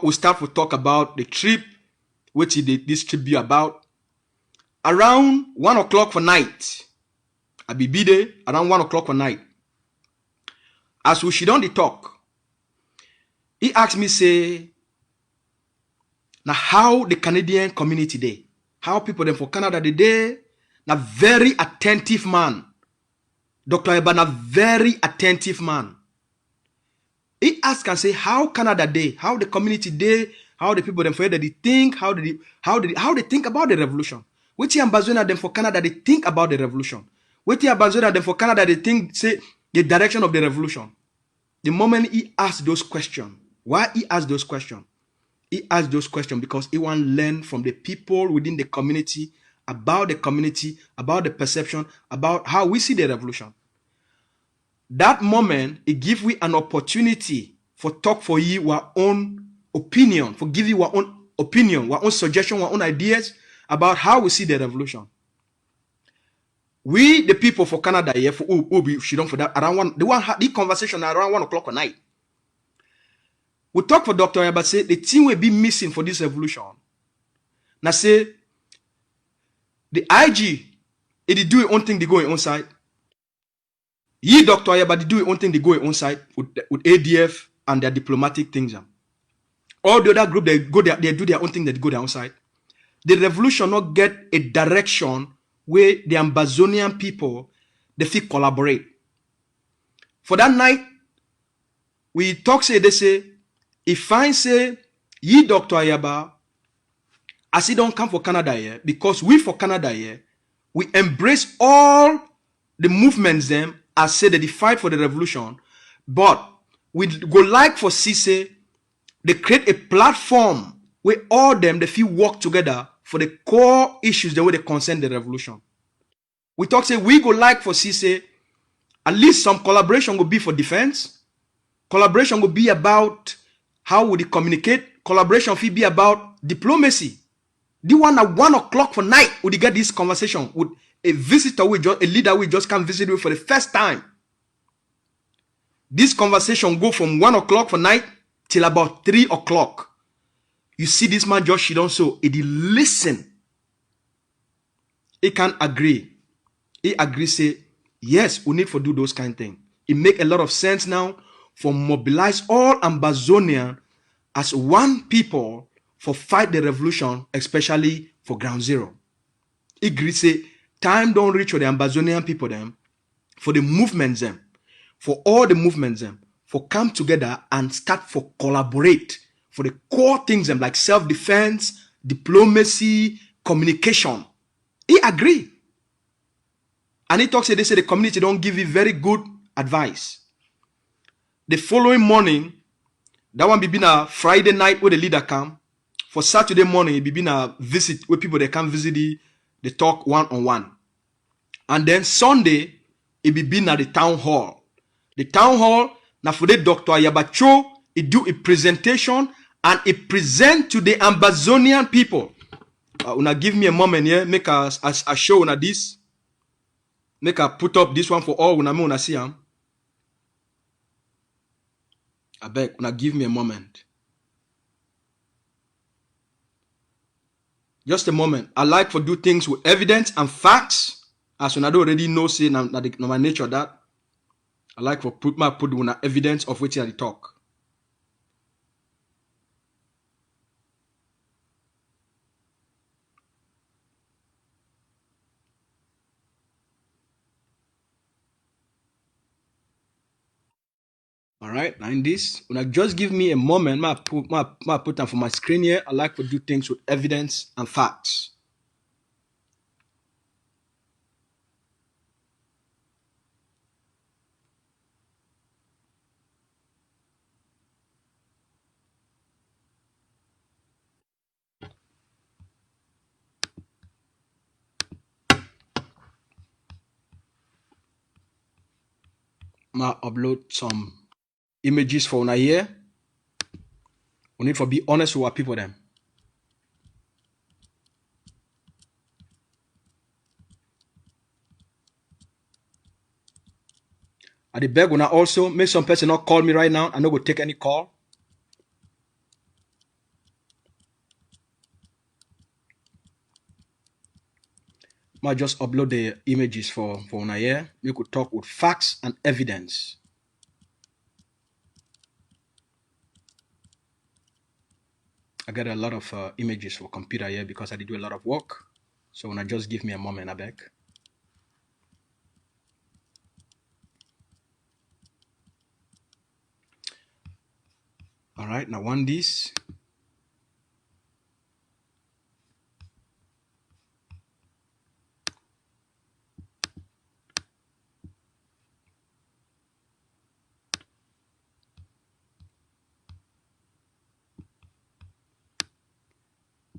we start to talk about the trip, which this trip be about. Around 1 o'clock for night, I be there around 1 o'clock for night. As we sit on the talk, he asked me say, now how the Canadian community day, how people them for Canada the day, now very attentive man. Dr. Ayaba, a very attentive man. He asked and say, how Canada day, how the community day, how the people them for that they think, how they think about the revolution. What the ambassador them for Canada they think about the revolution. What the ambassador them for Canada they think say the direction of the revolution. The moment he asked those questions, why he asked those questions? He asked those questions because he want to learn from the people within the community, about the perception, about how we see the revolution. That moment, it gives we an opportunity for talk for you our own opinion, for give you our own opinion, our own suggestion, our own ideas about how we see the revolution. We, the people for Canada, here for she don't for that around the conversation around 1 o'clock at night. We talk for Dr. Ayaba say the thing will be missing for this revolution. Now say the IG, it do it own thing, they go on side. Ye Dr. Ayaba, they do it own thing, they go on side with ADF and their diplomatic things. All the other group, they go there, they do their own thing, they go their own side. The revolution not get a direction where the Ambazonian people, they feel collaborate. For that night, we talk, say, they say, if I say, ye Dr. Ayaba, as he don't come for Canada here, because we for Canada here, we embrace all the movements them as say they fight for the revolution, but we go like for CC, they create a platform where all them they feel work together for the core issues the way they concern the revolution. We talk say we go like for CC, at least some collaboration will be for defense. Collaboration will be about how would they communicate. Collaboration will be about diplomacy. The one at 1 o'clock for night would you get this conversation with a visitor, a leader we just come visit you for the first time. This conversation go from 1 o'clock for night till about 3 o'clock. You see this man just shit on so he listen. He can agree. He agree say yes, we need to do those kind of things. It make a lot of sense now for mobilize all Ambazonian as one people for fight the revolution, especially for ground zero. He agree say time don't reach for the Ambazonian people them, for the movements them, for all the movements them, for come together and start for collaborate for the core things them like self-defense, diplomacy, communication. He agree. And he talks, they say the community don't give you very good advice. The following morning, that one be been a Friday night where the leader come. For Saturday morning, it be been a visit where people they come visit they talk one-on-one. And then Sunday, it be been at the town hall. The town hall, now for the Dr. Ayabacho, he do a presentation and he present to the Ambazonian people. Una give me a moment here, make a show una this. Make a put up this one for all una see am. I beg, una give me a moment. Just a moment. I like to do things with evidence and facts. As una already know, say na my nature that. I like to put una evidence of which I talk. All right, now in this, when I just give me a moment, I put them for my screen here. I like to do things with evidence and facts. I upload some images for una here. We need to be honest with our people them. I dey beg una also make some person not call me right now. I no go take any call. I just upload the images for una here. We could talk with facts and evidence. I got a lot of images for computer here because I did do a lot of work. So when I just give me a moment, I beg. All right, now one this.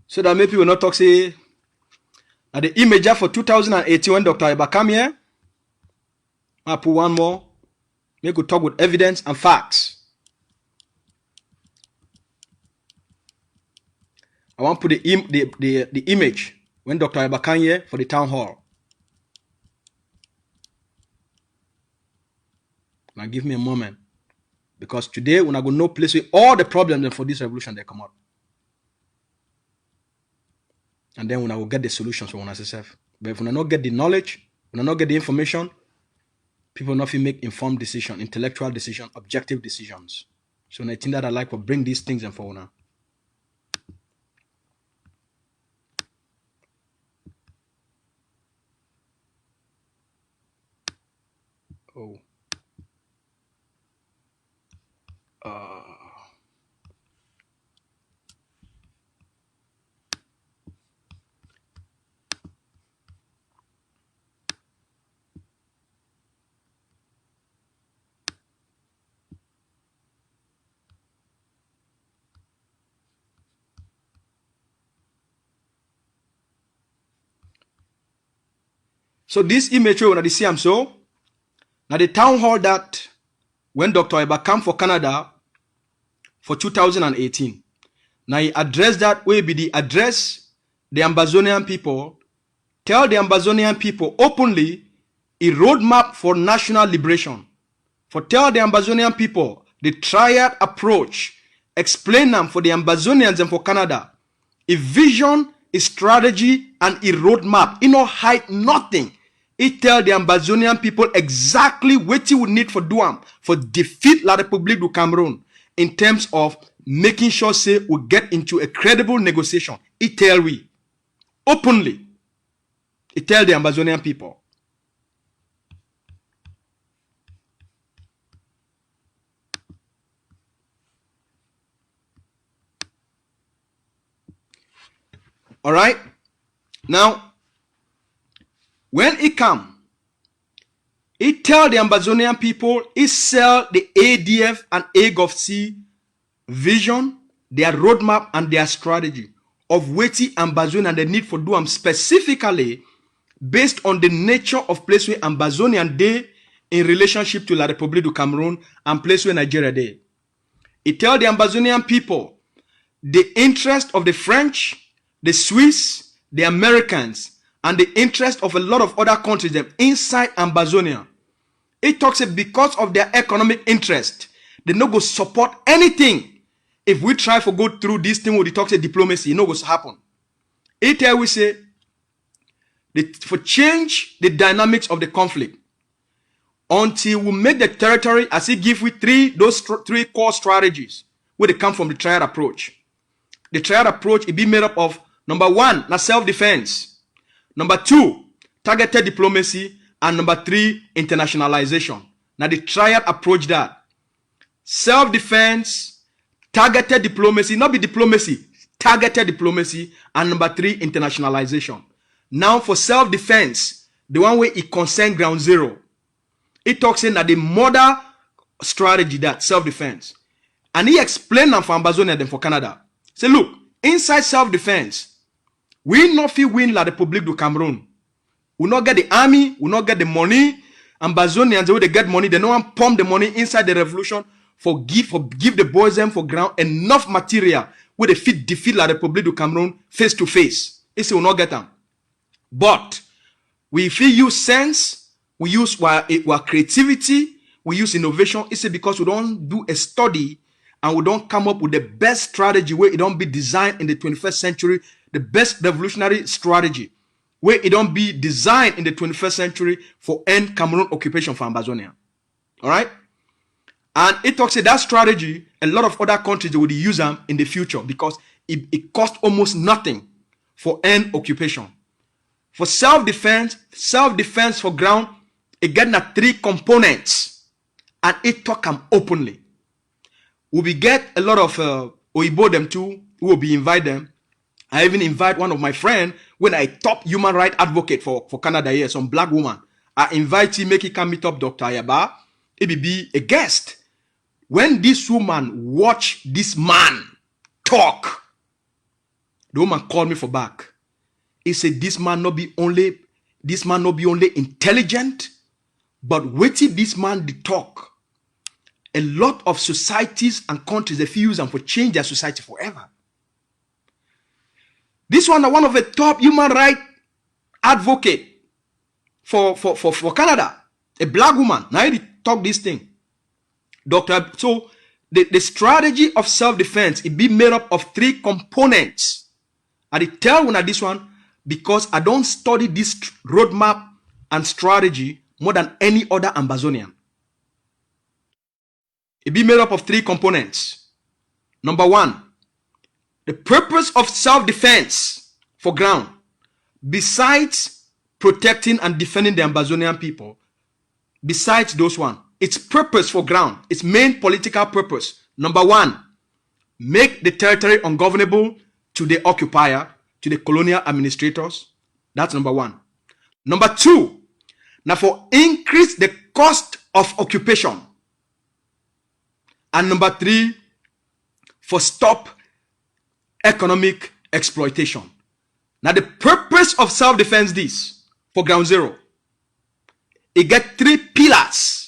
So that maybe people not talk say at the imager for 2018 when Dr. Iba come here. I put one more. Make we talk with evidence and facts. I want to put the image when Dr. Iba come here for the town hall. Now give me a moment. Because today we're not going to know place where all the problems for this revolution they come out. And then when I will get the solutions for ourselves. But if we not get the knowledge, we not get the information, people not make informed decision, intellectual decision, objective decisions. So I think that I like to bring these things in for now. Oh. So this image when I see am so. Now the town hall that when Dr. Eba come for Canada for 2018. Now he addressed that way be the address the Ambazonian people, tell the Ambazonian people openly a roadmap for national liberation. For tell the Ambazonian people the triad approach, explain them for the Ambazonians and for Canada. A vision, a strategy, and a roadmap. It no hide nothing. It tell the Ambazonian people exactly what you would need for do for defeat La République du Cameroon in terms of making sure say we get into a credible negotiation. It tell we openly. It tell the Ambazonian people. All right. Now, when it come, it tell the Ambazonian people, it sell the ADF and AGOFC vision, their roadmap, and their strategy of weighty Ambazonia and the need for do them specifically based on the nature of place where Ambazonian day in relationship to La République du Cameroon and place where Nigeria day. It tell the Ambazonian people the interest of the French, the Swiss, the Americans, and the interest of a lot of other countries them inside Ambazonia. It talks because of their economic interest, they no go support anything. If we try to go through this thing with the talks of diplomacy, it no go happen. It here we say for change the dynamics of the conflict until we make the territory as it give we those three core strategies where they come from the triad approach. The triad approach it be made up of number one, na self-defense. Number two, targeted diplomacy. And number three, internationalization. Now the triad approach that. Self-defense, targeted diplomacy, not be diplomacy, targeted diplomacy. And number three, internationalization. Now for self-defense, the one way it concern ground zero. It talks in that the mother strategy that self-defense. And he explained them for Ambazonia and for Canada. Say, look, inside self-defense, we not feel win La République du Cameroon. We not get the army, we not get the money. Ambazonians, they get money, they no one pump the money inside the revolution for give the boys them for ground enough material where they fit defeat La République du Cameroon face to face. It's will not get them. But we feel use sense, we use our creativity, we use innovation. It's because we don't do a study and we don't come up with the best strategy where it don't be designed in the 21st century, the best revolutionary strategy where it don't be designed in the 21st century for end Cameroon occupation for Ambazonia. All right? And it talks about that strategy, a lot of other countries will use them in the future because it costs almost nothing for end occupation. For self-defense for ground, it get three components and it talk them openly. We get a lot of Oibo them too, who will be invite them. I even invite one of my friends when I top human rights advocate for Canada here, some black woman. I invite him, make he come meet up Dr. Ayaba. He be a guest. When this woman watch this man talk, the woman called me for back. He said, this man not be only intelligent, but waiting this man the talk. A lot of societies and countries, they feel use them for change their society forever. This one, one of the top human rights advocate for Canada, a black woman. Now he talk this thing. Doctor, so the strategy of self-defense, it be made up of three components. I tell you this one because I don't study this roadmap and strategy more than any other Ambazonian. It be made up of three components. Number one, the purpose of self-defense for ground, besides protecting and defending the Ambazonian people, besides those one. Its purpose for ground, its main political purpose. Number one, make the territory ungovernable to the occupier, to the colonial administrators. That's number one. Number two, now for increase the cost of occupation. And number three, for stop economic exploitation. Now the purpose of self-defense this, for ground zero, it get three pillars.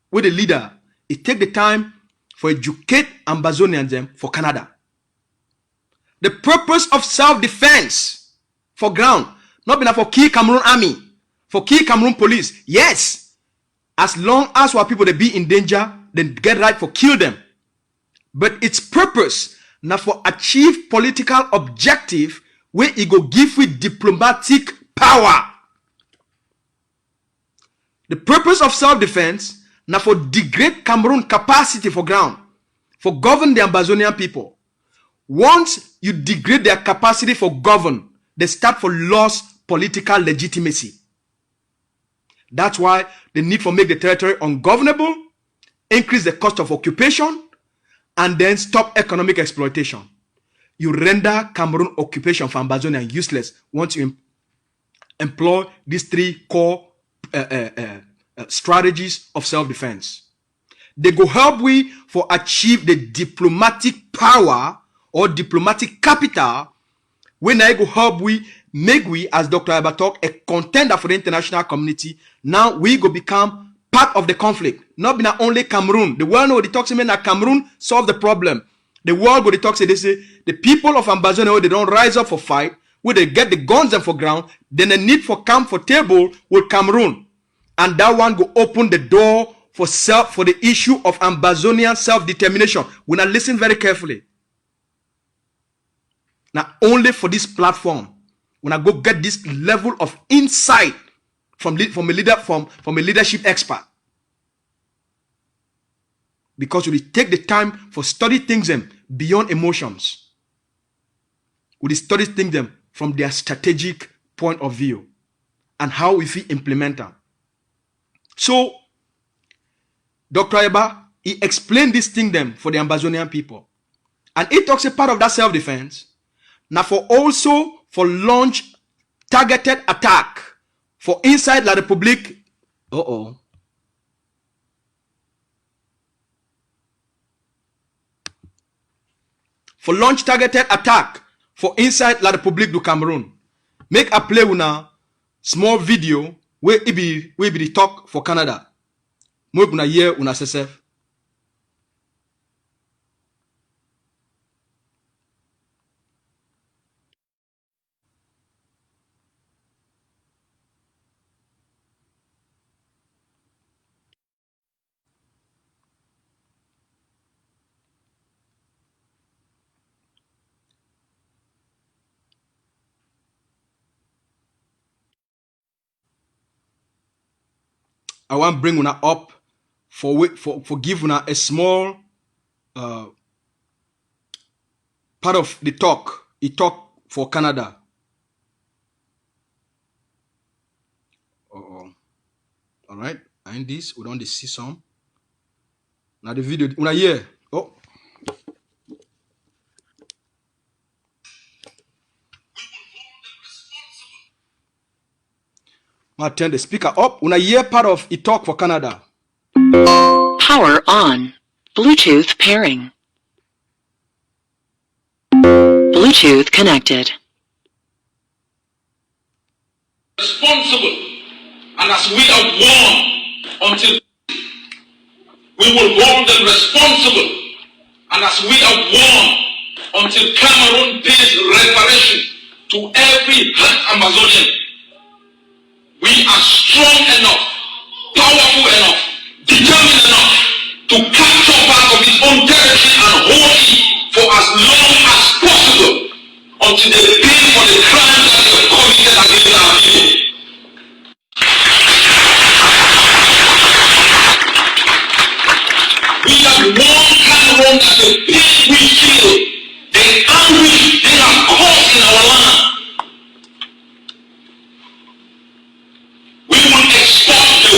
With the leader, it take the time for educate Ambazonians them for Canada. The purpose of self-defense for ground, not enough for kill Cameroon army, for kill Cameroon police. Yes, as long as our people they be in danger, then get right for kill them. But its purpose now for achieve political objective where it go give with diplomatic power. The purpose of self-defense now for degrade Cameroon capacity for ground, for govern the Ambazonian people. Once you degrade their capacity for govern, they start for lost political legitimacy. That's why the need for make the territory ungovernable, increase the cost of occupation, and then stop economic exploitation. You render Cameroon occupation for Ambazonia useless once you employ these three core strategies of self-defense. They go help we for achieve the diplomatic power or diplomatic capital when I go help we make we, as Dr. Aba talk, a contender for the international community. Now we go become part of the conflict. Not be not only Cameroon. The world know the talk say that Cameroon solve the problem. The world go the talk say they say the people of Ambazonia, they don't rise up for fight, where they get the guns and for ground, then the need for come for table with Cameroon. And that one go open the door for the issue of Ambazonian self-determination. We now listen very carefully. Now only for this platform, when I go get this level of insight from a leadership expert. Because we take the time for study things beyond emotions. We study things from their strategic point of view and how we feel implement them. So, Dr. Eba, he explained this thing for the Ambazonian people. And he talks a part of that self-defense. Now for also for launch targeted attack for inside La Republique. For launch targeted attack for inside La Republique du Cameroon. Make a play una small video where it be the talk for Canada. More una year una sesef. I want to bring una up for give una a small part of the talk. He talk for Canada. All right, and this we don't see some. Now the video una here. Oh. I turn the speaker up. Una hear part of it talk for Canada. Power on. Bluetooth pairing. Bluetooth connected. Responsible, and as we are warned until we will hold them responsible, and as we are warned until Cameroon pays reparation to every hurt Amazonian. We are strong enough, powerful enough, determined enough to capture part of its own territory and hold it for as long as possible until they pay for the crimes that they have committed against our people. We have warned Cameroon that the pain we feel, the anguish they have caused in our land, we will export the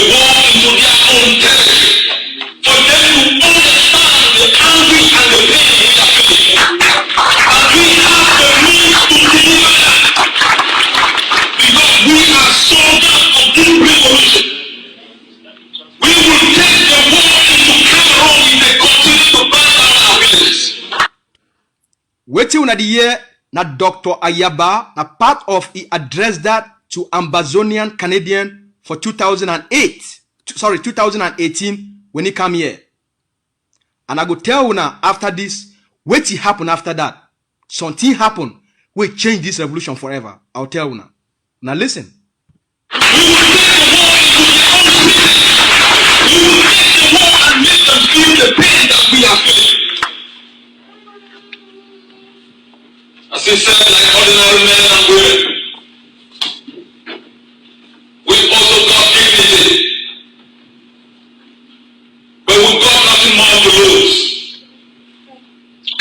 the year na Dr. Ayaba na part of he addressed that to Ambazonian Canadian for 2018 when he come here. And I go tell you now after this, what will happen after that? Something happen will change this revolution forever. I'll tell you now. Now listen. We will take the war and make them feel the pain that we are feeling. As he said, like ordinary men and women, we've also got dignity, but we've got nothing more to lose.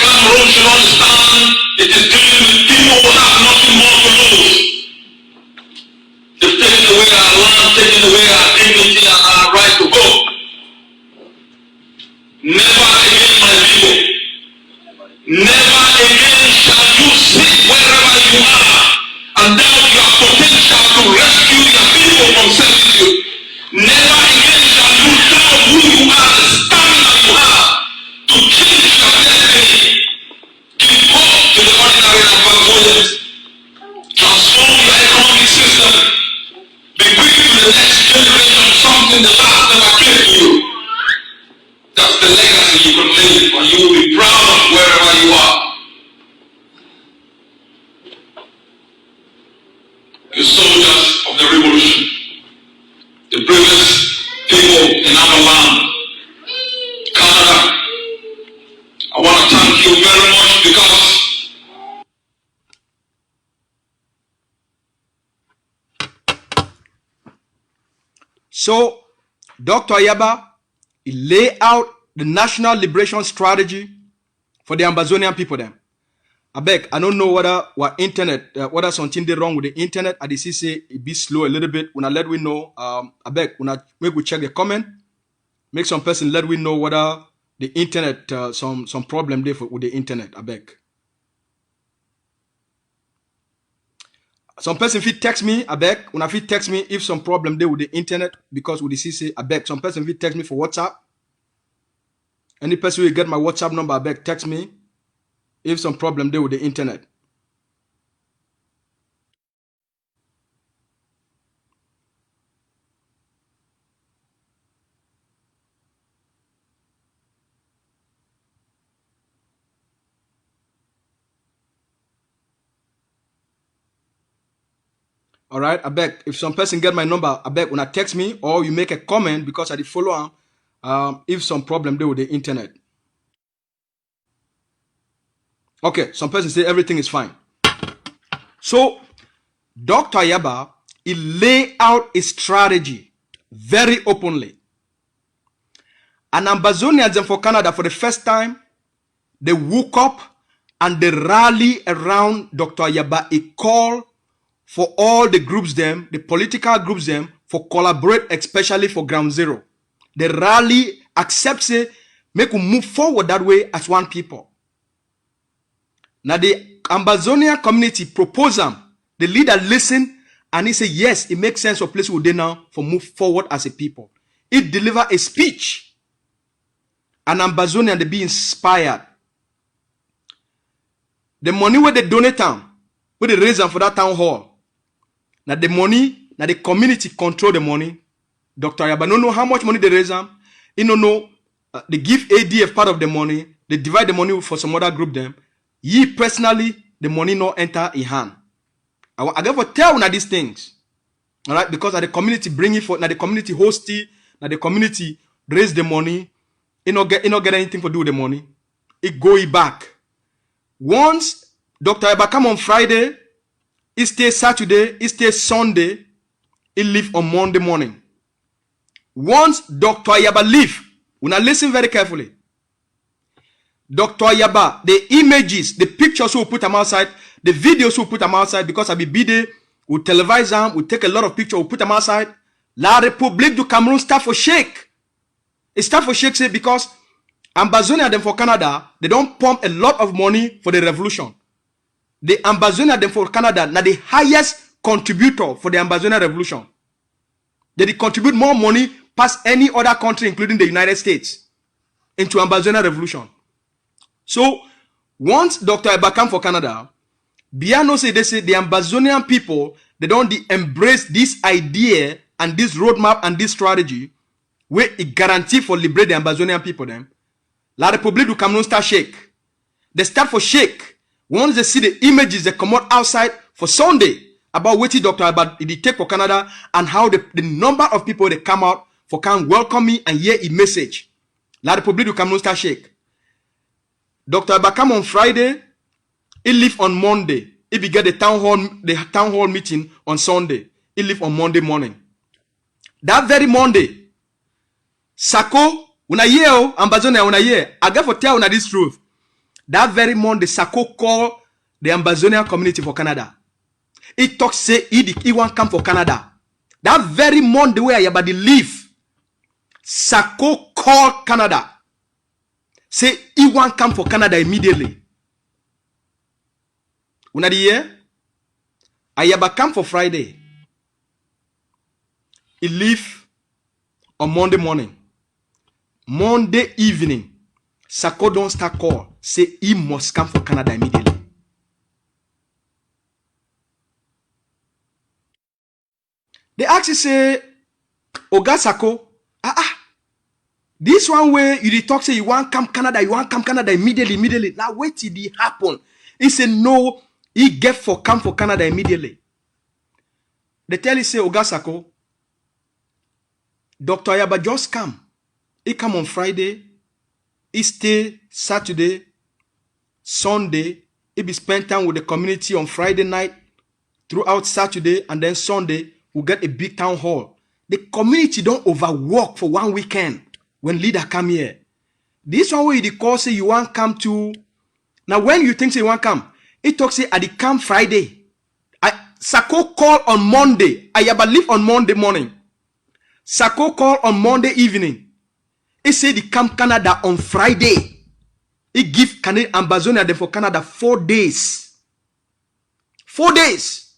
Cameroon should understand it is dealing with people who have nothing more to lose. They've taken away our land, taken away our dignity and our right to go. Never again, my people. Never again shall you sit wherever you are and doubt your potential to rescue your people from servitude. Never again shall you doubt who you are, the stamina you have to change your destiny. Give hope to the ordinary Ambazonians. Transform your economic system. Bequeath to the next generation something the last never gave to you. That's the legacy you can leave, and you will be proud of wherever you are. The soldiers of the revolution, the bravest people in our land, Canada, I want to thank you very much because so Dr. Ayaba, he lay out the national liberation strategy for the Ambazonian people then. I beg, I don't know whether whether something did wrong with the internet. I did see say it be slow a little bit. When I let we know, I beg, when I make we check the comment, make some person let we know whether the internet some problem there with the internet. I beg. Some person fit text me, I beg. When I fit text me if some problem there with the internet because with the CC, I beg. Some person fit text me for WhatsApp. Any person will get my WhatsApp number, I beg, text me if some problem there with the internet. All right, I beg. If some person get my number, I beg when I text me or you make a comment because I did follow if some problem there with the internet. Okay, some person say everything is fine. So, Dr. Ayaba, he lay out a strategy very openly. And Ambazonians and for Canada, for the first time, they woke up and they rally around Dr. Ayaba. He called for all the groups them, the political groups them, for collaborate, especially for Ground Zero. They rally, accept it, make them move forward that way as one people. Now the Ambazonian community propose them. The leader listen and he say yes, it makes sense for place where they now for move forward as a people. It deliver a speech. And Ambazonian they be inspired. The money where they donate them, where they raise them for that town hall. Now the money, now the community control the money. Dr. Ayaba don't know how much money they raise them. He don't know they give ADF part of the money. They divide the money for some other group them. Ye personally, the money not enter in hand. I get for tell now these things. All right, because the community bring it for now the community host it, now the community raise the money. It not get anything for do with the money. It go back. Once Dr. Ayaba come on Friday, it stay Saturday, it stay Sunday, it leave on Monday morning. Once Dr. Ayaba leave, we now listen very carefully. Dr. Ayaba, the images, the pictures we put them outside, the videos we put them outside, because I be bide, we televise them, we take a lot of pictures, we put them outside. La République du Cameroon start for shake. It start for shake say because Ambazonia them for Canada, they don't pump a lot of money for the revolution. The Ambazonia them for Canada, now the highest contributor for the Ambazonia revolution. They contribute more money past any other country, including the United States, into Ambazonia revolution. So, Once Dr. Eba come for Canada, Biano say they say the Ambazonian people, they don't embrace this idea and this roadmap and this strategy where it guarantee for liberate the Ambazonian people them. La République du Cameroon start shake. They start for shake. Once they see the images, they come out outside for Sunday about what Dr. Eba did take for Canada and how the number of people they come out for can welcome me and hear a message. La République du Cameroon start shake. Dr. Eba come on Friday. He leave on Monday. He began the town hall meeting on Sunday. He leave on Monday morning. That very Monday, Sako, una year, Ambazonia una year. I get for tell una this truth. That very Monday, Sako called the Ambazonian community for Canada. He talk say he want come for Canada. That very Monday where I about to leave, Sako called Canada. Say he want come for Canada immediately. Una di year? Ayaba come for Friday. He leave on Monday morning. Monday evening, Sako don't start call. Say he must come for Canada immediately. They ask you say, Oga Sako, this one way you talk say you want come Canada, immediately. Now wait till it happen. He said no, he get for come for Canada immediately. They tell you say, Oga Sako, Dr. Ayaba just come. He come on Friday. He stay Saturday, Sunday. He be spend time with the community on Friday night, throughout Saturday, and then Sunday, we'll get a big town hall. The community don't overwork for one weekend when leader come here. This one way the call say you want come to. Now when you think say you want come, it talk say at the camp Friday. Sako call on Monday. Ayaba leave on Monday morning. Sako call on Monday evening. He say the camp Canada on Friday. He give Canadian Ambazonia them for Canada 4 days. 4 days.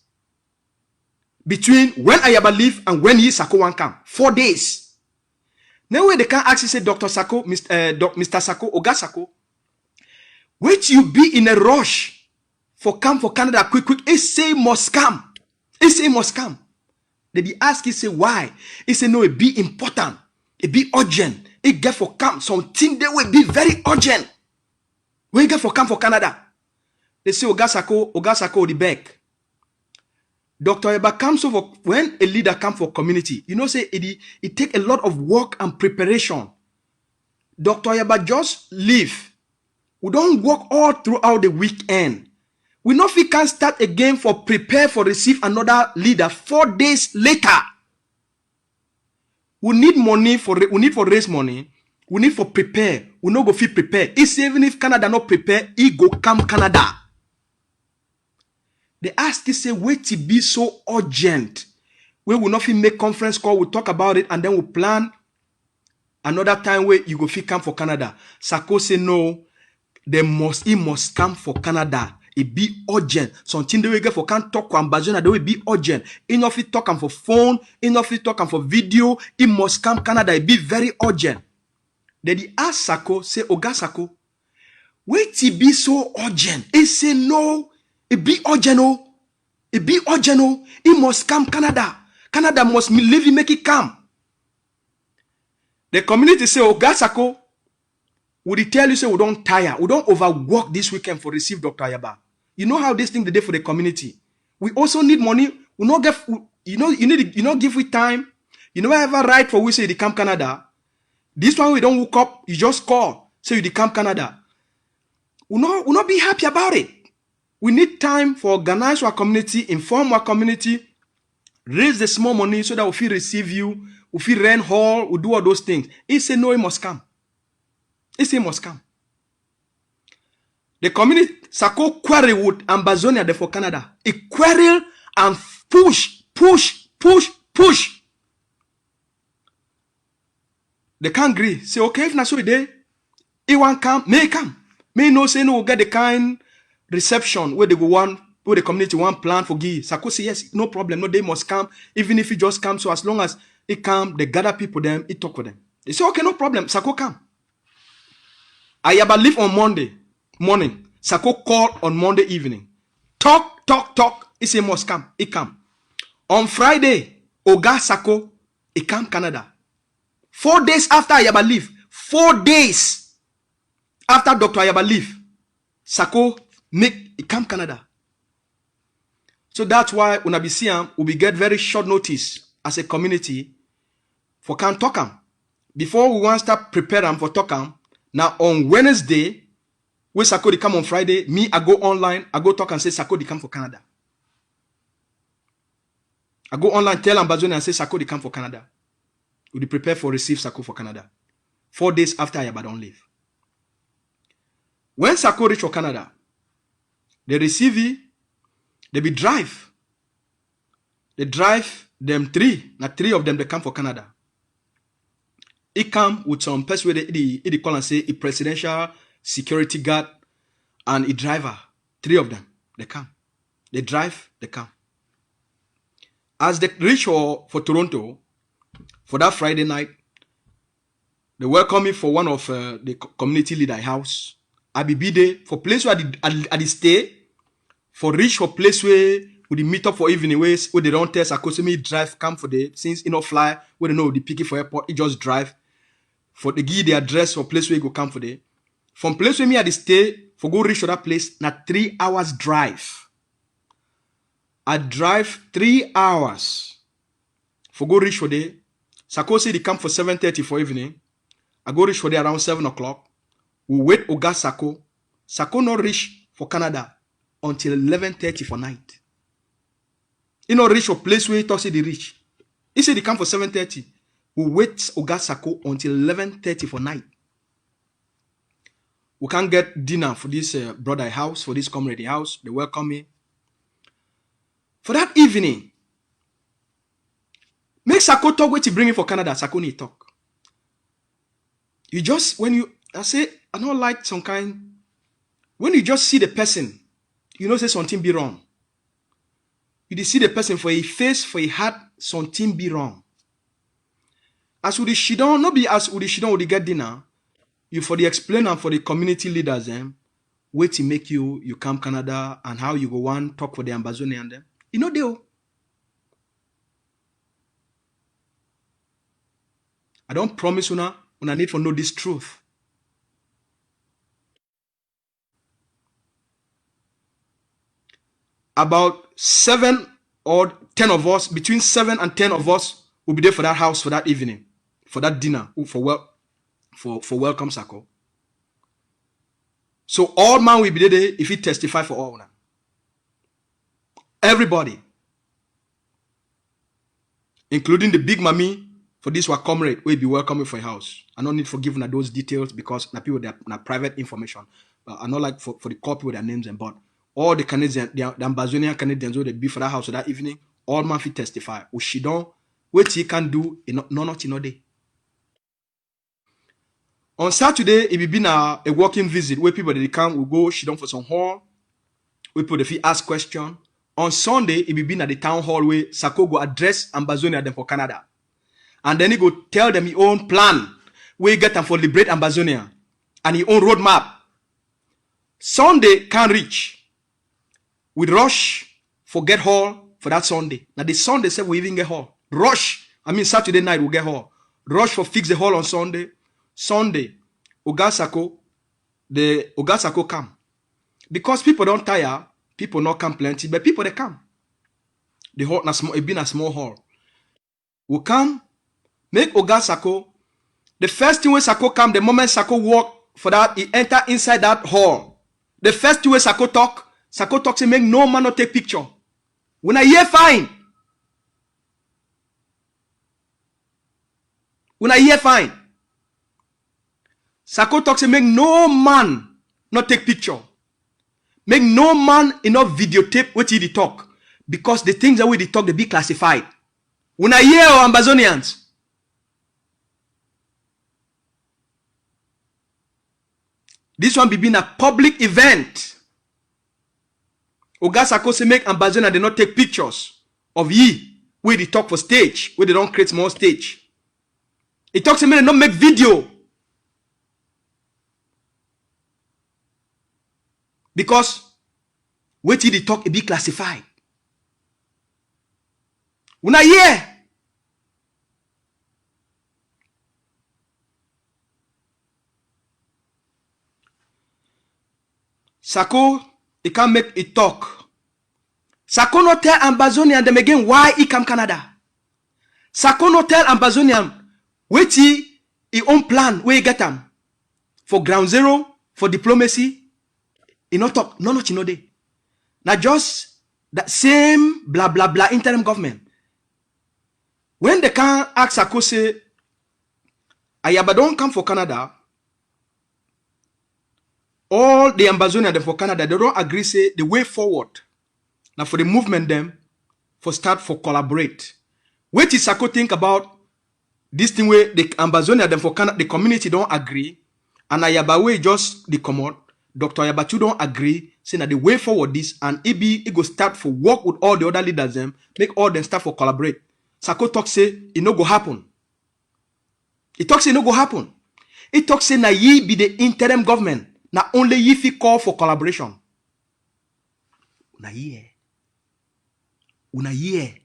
Between when Ayaba leave and when he Sako want come. 4 days. Now when they can actually say Dr. Sako, Mr. Sako, Oga Sako, wait you be in a rush for come for Canada quick. He say must come. He say must come. They ask, he say why? He say no, it be important. It be urgent. It get for come. Something they will be very urgent. When you get for come for Canada. They say Oga Sako the back. Dr. Eba comes over when a leader comes for community. You know, say it take a lot of work and preparation. Dr. Eba just leave. We don't work all throughout the weekend. We know if we can start again for prepare for receive another leader 4 days later. We need money for raise money. We need for prepare. We no go fit prepare. It's even if Canada not prepare, he go come Canada. They ask you say wait to be so urgent. We will not fit make conference call. We talk about it and then we plan another time where you go fit come for Canada. Sako say no. He must come for Canada. It be urgent. Something they will get for can't talk on Ambazonia, they will be urgent. Enough it talk for phone, enough it talk for video. It must come Canada. It be very urgent. Then they ask Sako, say Oga Sako, wait it be so urgent. He say no, it be urgent. Oh, it be urgent. Oh, it must come Canada. Canada must leave it, make it come. The community say Oga Sako, would he tell you say we don't tire, we don't overwork this weekend for receive Dr. Ayaba. You know how this thing they do for the community. We also need money. We not get, you know, give we time. You know, ever right for we say the Camp Canada. This one we don't woke up. You just call say you the Camp Canada. We not be happy about it. We need time for organize our community, inform our community, raise the small money so that we feel receive you, we feel rent hall, we do all those things. He say no, he must come. He say must come. The community Sako quarrel with Ambazonia there for Canada. He quarrel and push. They can't agree. Say okay, if not so day, he want come, may come. May no say no will get the kind reception where they go one, where the community want plan for give. Sako say yes, no problem, no they must come, even if he just come. So as long as he come, they gather people them, he talk with them. They say okay, no problem, Sako come. Ayaba leave on Monday morning. Sako called on Monday evening. Talk. He say must come. He come. On Friday, Oga Sako, he come Canada. 4 days after Ayaba leave. 4 days after Dr. Ayaba leave. Sako he come Canada. So that's why when we see him, we get very short notice as a community for can talk him. Before we want to start preparing for talk him, now on Wednesday, when Sako come on Friday, me I go online, I go talk and say Sako come for Canada. I go online, tell Ambazonian and say Sako come for Canada. We prepare for receive Sako for Canada. 4 days after Ayaba don't leave. When Sako reach for Canada, they receive it, they be drive. They drive them 3. Now 3 of them they come for Canada. He come with some person where they call and say a presidential security guard and a driver. 3 of them they come. They drive, they come. As they reach for Toronto for that Friday night, they welcome me for one of the community leader house. I be there for place where I stay. For reach for place where we meet up for evening where they don't test. I could see me drive come for the since fly where they know the picky for airport. He just drive for the give the address for place where you go come for the. From place where me I stay for go reach for that place. Now 3 hours drive. I drive 3 hours for go reach for the. Sako say they come for 7:30 for evening. I go reach for there around 7 o'clock. We wait Oga Sako. Sako not reach for Canada until 11:30 for night. He not reach for place where he thought say they reach. He said he come for 7:30. We wait Oga Sako until 11:30 for night. We can't get dinner for this brother house, for this community house. They welcome me. For that evening, make Sako talk what he bring him for Canada. Sako need talk. You just, I say, I don't like some kind, when you just see the person, you know say something be wrong. You see the person for a face, for a heart, something be wrong. As with the shidon, not be as with the shidon would get dinner, you for the explainer for the community leaders, way to make you come Canada and how you go one talk for the Ambazonian them. You know they all. I don't promise una need for know this truth. About 7 or 10 of us, between 7 and 10 of us will be there for that house for that evening, for that dinner, for welcome Sako. So all man will be there if he testify for all. Everybody, including the big mommy for this one comrade, will be welcoming for a house. I don't need for giving those details because na people na private information. I not like for the copy with their names and but. All the Canadians, the Ambazonian Canadians who they be for that house for that evening, all man fit testify. Or she don't, what he can do, not in a day. On Saturday, it will be a walking visit where people they come, we go, she don't for some hall, we put the fee ask question. On Sunday, it will be at the town hall where Sako go address Ambazonia them for Canada. And then he go tell them his own plan, where he get them for liberate Ambazonia, and his own roadmap. Sunday can't reach. We rush for get hall for that Sunday. Now the Sunday said we even get hall. Rush. Saturday night we get hall. Rush for fix the hall on Sunday. Sunday, Oga Sako come. Because people don't tire, people not come plenty, but people they come. The hall na small, it been a small hall. We come, make Oga Sako. The first thing when Sako come, the moment Sako walk for that, he enter inside that hall. The first thing when Sako talk say make no man not take picture. When I hear fine. When I hear fine. Sako talk say make no man not take picture. Make no man enough videotape what he talk. Because the things that we talk they be classified. When I hear Ambazonians. This one be being a public event. Oga Sako say make Ambazonia they not take pictures of ye where they talk for stage, where they don't create more stage. He talks to me they not make video. Because wait till the talk it be classified. Una hear? Sako, he can't make it talk. Sako no tell Ambazonian them again why he come Canada. Sako no tell Ambazonian wait till he own plan where he get them. For ground zero, for diplomacy, he not talk, no day. Now just that same blah blah blah interim government. When they can ask Sako say, Ayaba don't come for Canada, all the Ambazonians for Canada, they don't agree say the way forward. Now for the movement them, for start for collaborate. Wait till Sako think about this thing where the Ambazonians them for Canada, the community don't agree, and Ayaba way just the commode. Dr. Ayaba too don't agree, saying that the way forward this, and it go start for work with all the other leaders them, make all them start for collaborate. Sako talk say it no go happen. He talk say it no go happen. He talk say na ye be the interim government. Na only ye fi call for collaboration. Una year. Una year.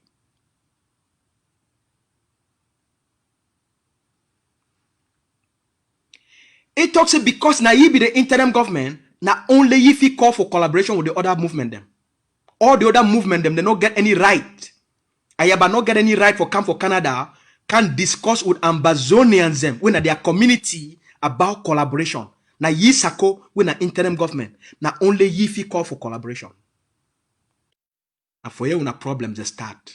He talk say because na ye be the interim government, na only ye fi call for collaboration with the other movement them. All the other movement them, they don't get any right. Ayaba not get any right for come for Canada, can discuss with Ambazonians them when their community about collaboration. Na ye Sako when an interim government. Na only ye fi call for collaboration. Na for here una problems they start.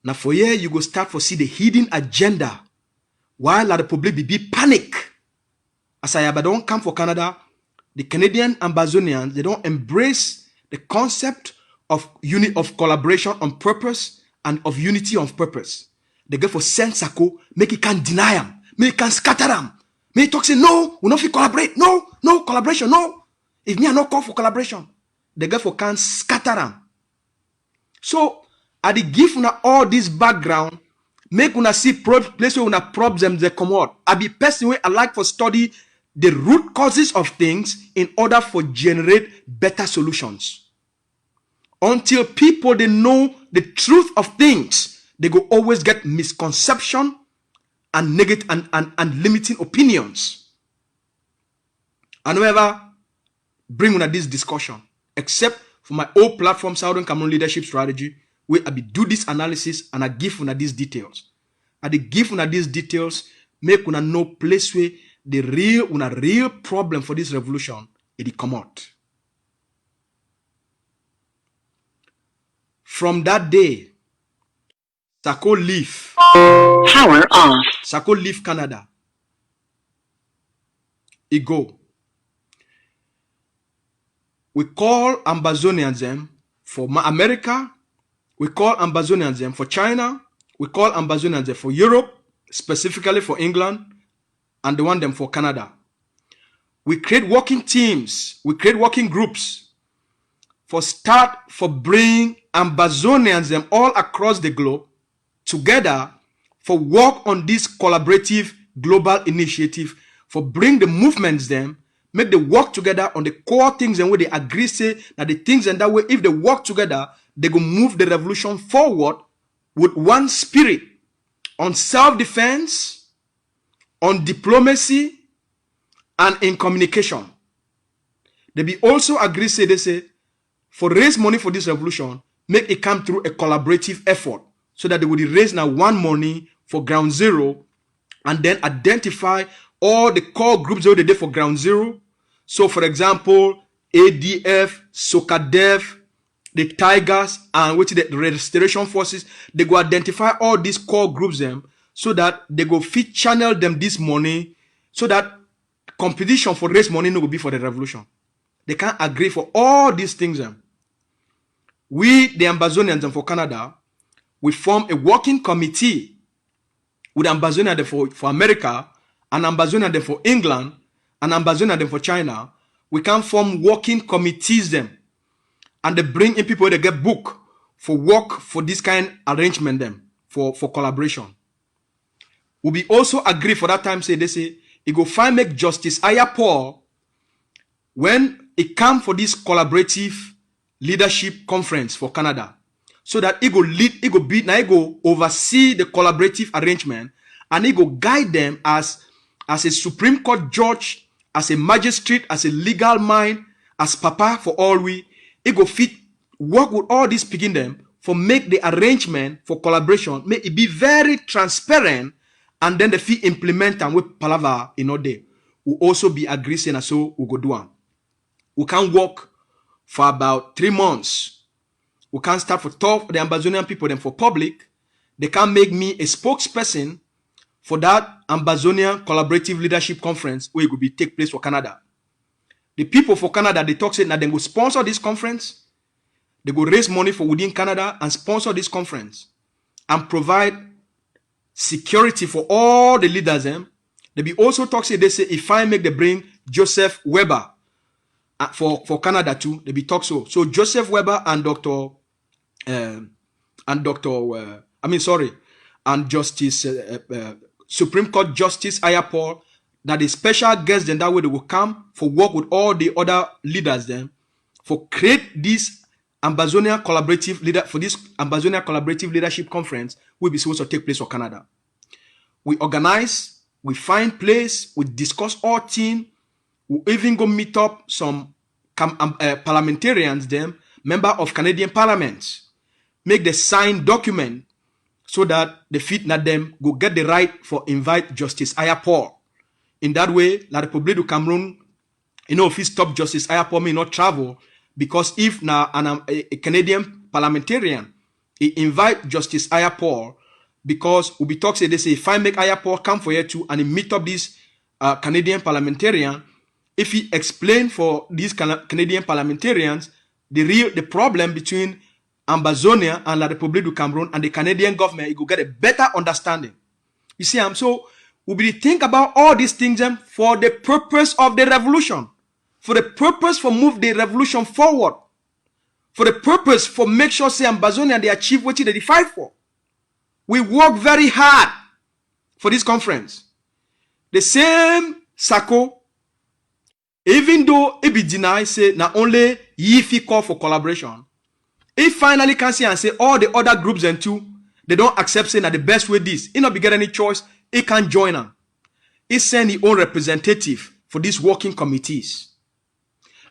Na for here you go start for see the hidden agenda. While la the public be panic. As Ayaba don't come for Canada, the Canadian Ambazonians, they don't embrace the concept of unity of collaboration on purpose and of unity on purpose. They go for send Sako, make it can deny him, make it can scatter him. May talk say no, we not fit collaborate. No collaboration, no. If me I not call for collaboration, the girl for can scatter them. So I the give una all this background, make una see place where una problems they come out. I be person where I like for study the root causes of things in order for generate better solutions. Until people they know the truth of things, they go always get misconception and negative and limiting opinions. I never bring on this discussion, except for my old platform, Southern Cameroon Leadership Strategy, where I be do this analysis and I give una these details. I dey give una these details, make una know place where the real problem for this revolution it come out. From that day, Sako leave. Power off. Sako leave Canada. He go. We call Ambazonians them for America. We call Ambazonians them for China. We call Ambazonians them for Europe, specifically for England, and the one them for Canada. We create working teams. We create working groups for bring Ambazonians them all across the globe together for work on this collaborative global initiative, for bring the movements them, make the work together on the core things and where they agree say that the things and that way if they work together they go move the revolution forward with one spirit on self-defense, on diplomacy, and in communication. They be also agree say they say for raise money for this revolution, make it come through a collaborative effort so that they would raise now one money for ground zero and then identify all the core groups that they did for ground zero. So for example, ADF, SOCADEF, the Tigers, and which the Restoration Forces, they go identify all these core groups them so that they go fit channel them this money so that competition for raise money no will be for the revolution. They can't agree for all these things them. We, the Ambazonians and for Canada, we form a working committee with Ambazonians for America, and Ambazonians for England, and Ambazonians for China. We can form working committees them, and they bring in people that get book for work for this kind arrangement them for collaboration. We be also agree for that time say they say it go find make Justice Aya Paul when it come for this collaborative leadership conference for Canada, so that it go lead, it go be, now it go oversee the collaborative arrangement, and it go guide them as a Supreme Court judge, as a magistrate, as a legal mind, as papa for all we. It go fit work with all these picking them for make the arrangement for collaboration, make it be very transparent, and then the fee implement and with palava in all day. We also be agree saying so we go do one. We can work for about 3 months. We can start for talk the Ambazonian people, then for public. They can make me a spokesperson for that Ambazonian Collaborative Leadership Conference where it will be take place for Canada. The people for Canada, they talk say that they will sponsor this conference. They go raise money for within Canada and sponsor this conference and provide security for all the leaders. They be also talk say, they say if I make the bring Joseph Weber for Canada too, they be talk so. So Joseph Weber and Justice Supreme Court Justice Ayapor, that the special guests then that way they will come for work with all the other leaders then for create this Ambazonia collaborative leader for this Ambazonia collaborative leadership conference will be supposed to take place for Canada. We organize, we find place, we discuss all team, we even go meet up some parliamentarians, them member of Canadian Parliament, make the signed document so that the fit not them go get the right for invite Justice Ayapor. In that way, La Republique du Cameroon, if he stop Justice Ayapor may not travel, because if now a Canadian parliamentarian he invite Justice Ayapor, because we be talk say they say if I make Ayapor come for here too and he meet up this Canadian parliamentarian, if he explain for these Canadian parliamentarians the problem between Ambazonia and La Republique du Cameroon and the Canadian government, you go get a better understanding. You see, so we be think about all these things for the purpose of the revolution, for the purpose for move the revolution forward, for the purpose for make sure say Ambazonia they achieve what they fight for. We work very hard for this conference. The same Sako, even though it be denied, say not only Yifi call for collaboration, he finally can see and say all the other groups and too, they don't accept saying that the best way this, he not be get any choice, he can join them. He send his own representative for these working committees.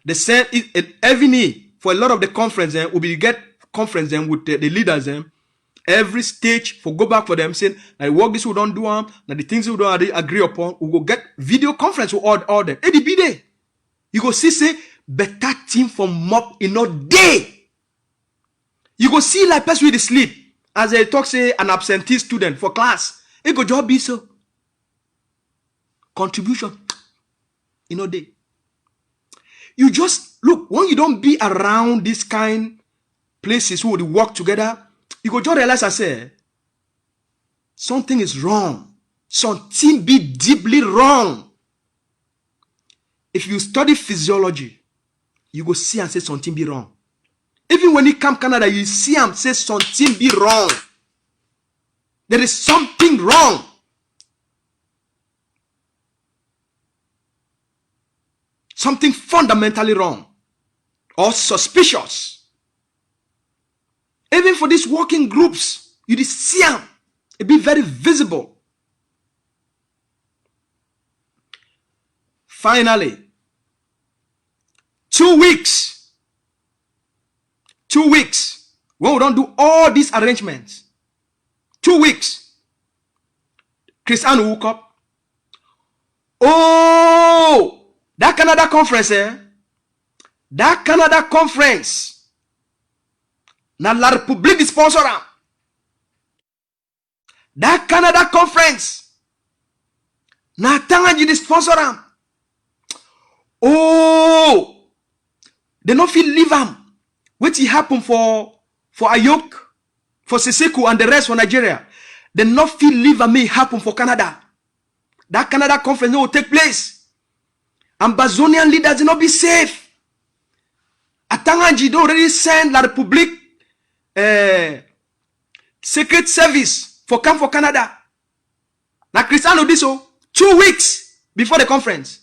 They send it every need for a lot of the conference will be get conference with the leaders every stage for go back for them saying that the work this we don't do that the things we don't agree upon, we will get video conference with all them. It be there. You go see say better team from mob in no day. You go see like person with the sleep as they talk say an absentee student for class. It go job be so contribution in no day. You just look when you don't be around this kind places who would work together. You go just realize I say something is wrong. Something be deeply wrong. If you study physiology, you go see and say something be wrong. Even when you come Canada, you see and say something be wrong. There is something wrong. Something fundamentally wrong or suspicious. Even for these working groups, you see them. It be very visible. Finally, 2 weeks. 2 weeks. When we don't do all these arrangements. 2 weeks. Christian woke up. Oh, that Canada conference, that Canada conference. Na La Republique di sponsor am. That Canada conference. Na Tangaji di sponsor am. Oh, they not feel leave am. What happen for Ayok, for Seseku and the rest for Nigeria. They not feel leave am may happen for Canada. That Canada conference will take place. Ambazonian leaders will not be safe. Atangaji they already send La Republique Secret Service for come for Canada. Now Cristiano did so 2 weeks before the conference.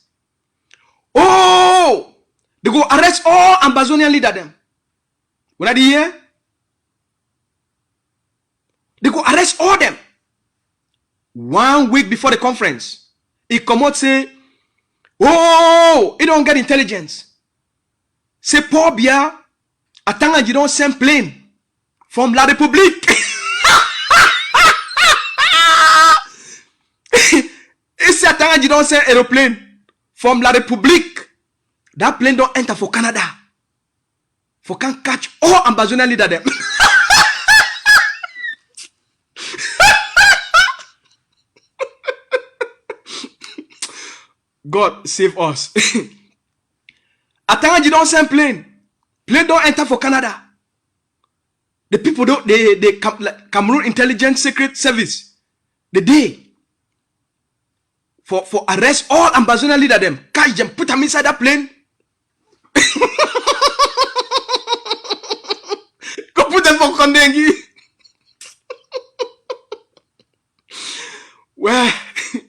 Oh, They go arrest all Ambazonian leader them. When I hear, they go arrest all them. 1 week before the conference, he come out say, oh, he don't get intelligence. Say Paul Biya, attends, you don't send plane from La République. He say attends, you don't send aeroplane from La République. That plane don't enter for Canada. For can catch all Ambazonian leader them. God save us. Attends, you don't send plane. Plane don't enter for Canada. The people don't, Cameroon Intelligence Secret Service, the day for arrest all Ambazonian leader them, catch them, put them inside that plane. Go put them for Kondengi. Where?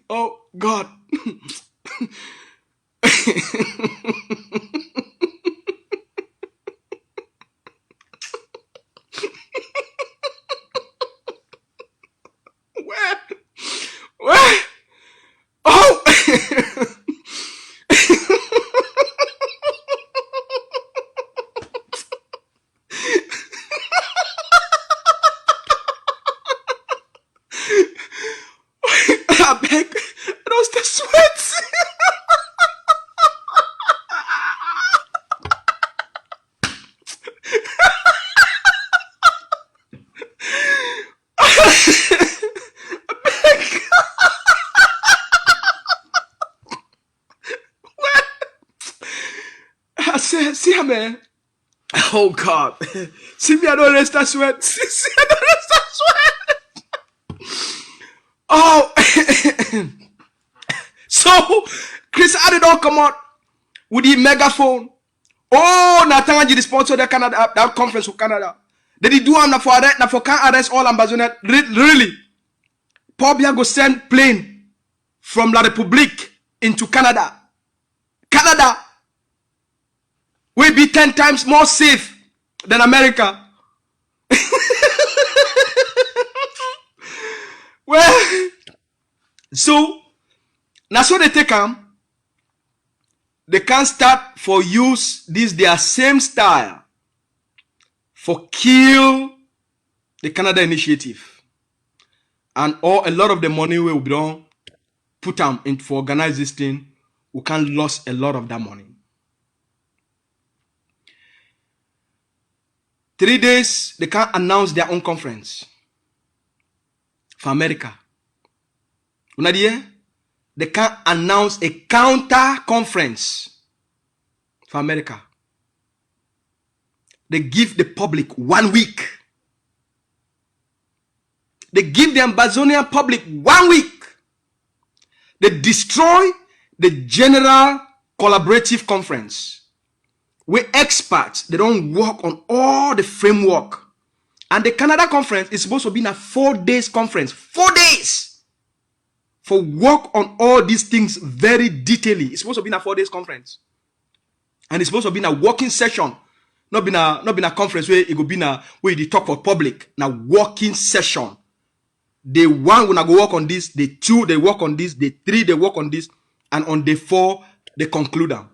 Oh God. Where? Oh. I beg, I don't stay sweat. I said, see, man. Oh God. See me, I don't rest that sweat. See, I don't rest that sweat. Oh. So, Chris Addy don't come out with the megaphone. Oh, Natangaji the sponsor that Canada, that conference for Canada. Did he do am for arrest? Na for can't arrest all Ambazonian? Really? Paul Biya go send plane from La République into Canada. Canada will be 10 times more safe than America. Well, so now so they take them. They can't start for use this their same style for kill the Canada initiative, and a lot of the money will be done put them in for organize this thing. We can lose a lot of that money. 3 days they can't announce their own conference for America. They can't announce a counter conference for America. They give the public 1 week. They give the Ambazonian public 1 week. They destroy the General Collaborative Conference. We're experts. They don't work on all the framework. And the Canada conference is supposed to be a 4 days conference. 4 days. For work on all these things very detailedly. It's supposed to be a 4 days conference. And it's supposed to be a working session. Not be a conference where it will be where you talk for public. Now working session. Day 1 when I go work on this. Day 2 they work on this. Day 3 they work on this. And on day 4 they conclude them.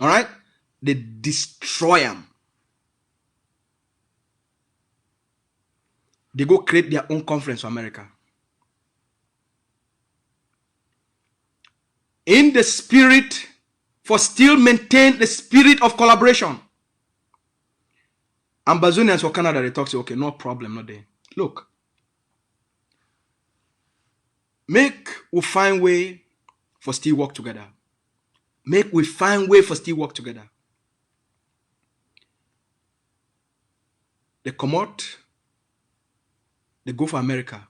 Alright? They destroy them. They go create their own conference for America. In the spirit, for still maintain the spirit of collaboration. Ambazonians for Canada, they talk, say, okay, no problem, not there. Look, make we find way for still work together. Make we find way for still work together. They come out, they go for America.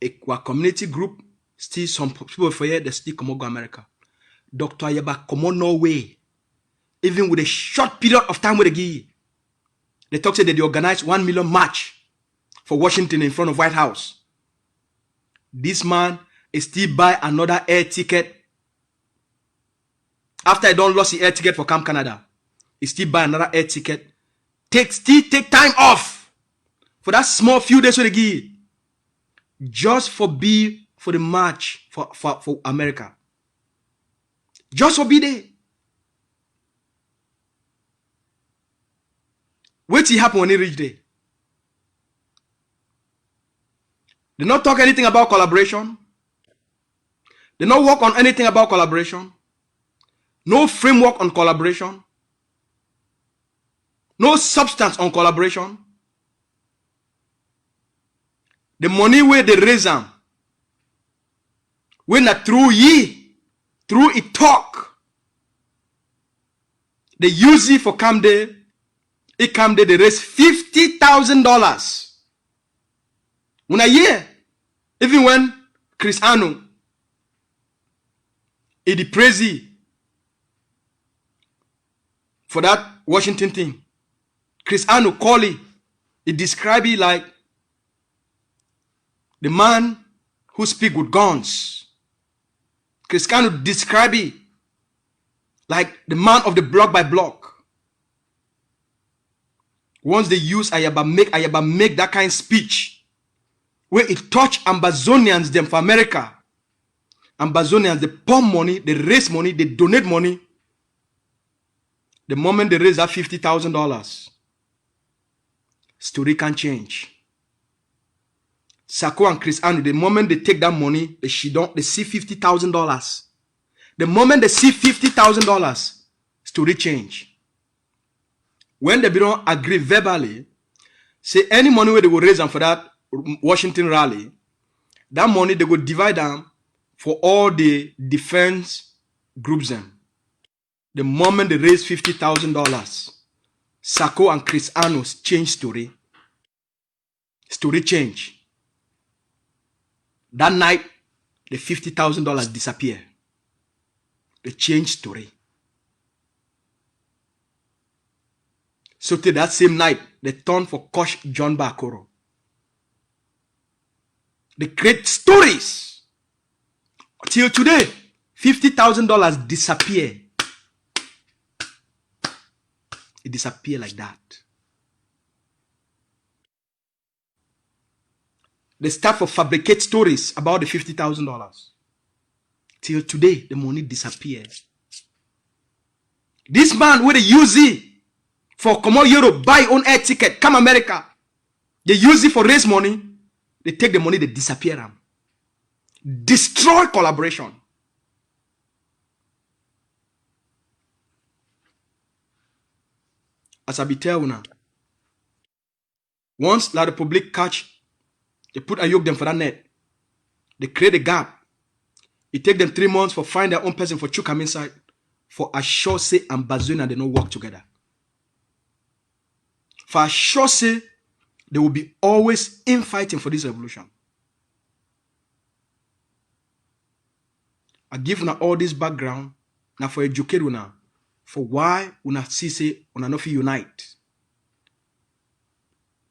A community group, still some people for here, they still come out go America. Dr. Ayaba come on no way. Even with a short period of time with the give. They talk say that they organize 1 million march for Washington in front of White House. This man is still buy another air ticket After I don't lost the air ticket for Camp Canada, he still buy another air ticket. Still take time off for that small few days where they give. Just for the march for America. Just for be there. Wait till happen when he reach there. They not talk anything about collaboration. They not work on anything about collaboration. No framework on collaboration. No substance on collaboration. The money where they raise them, when not through it talk, they use it for Camp Day. It Camp Day, they raise $50,000. When I hear, even when Chris Anu, he praise for that Washington thing. Chris Anu call it, he describe it like the man who speak with guns. Chris Anu describe it like the man of the block by block. Once they use Ayaba make that kind of speech where it touch Ambazonians them for America. Ambazonians, they pump money, they raise money, they donate money. The moment they raise that $50,000, story can change. Sako and Chris Anu, the moment they take that money, they see $50,000. The moment they see $50,000, story change. When they don't agree verbally, say any money where they will raise them for that Washington rally, that money they will divide them for all the defense groups them. The moment they raise $50,000, Sako and Chris Anu change story. Story change. That night, the $50,000 disappear. They change story. So till that same night, they turn for Kosh John Bakoro. They create stories. Till today, $50,000 disappear. It disappear like that. They start for fabricate stories about the $50,000. Till today, the money disappears. This man where they use it for come on Europe, buy own air ticket, come America. They use it for raise money. They take the money, they disappear them. Destroy collaboration. As I be tell you now, once La Republic catch, they put a yoke them for that net. They create a gap. It take them 3 months for find their own person for to come inside. For a sure say and Bazuna they don't work together. For a sure say they will be always infighting for this revolution. I give una all this background now for educate una for why una see say una no fit unite.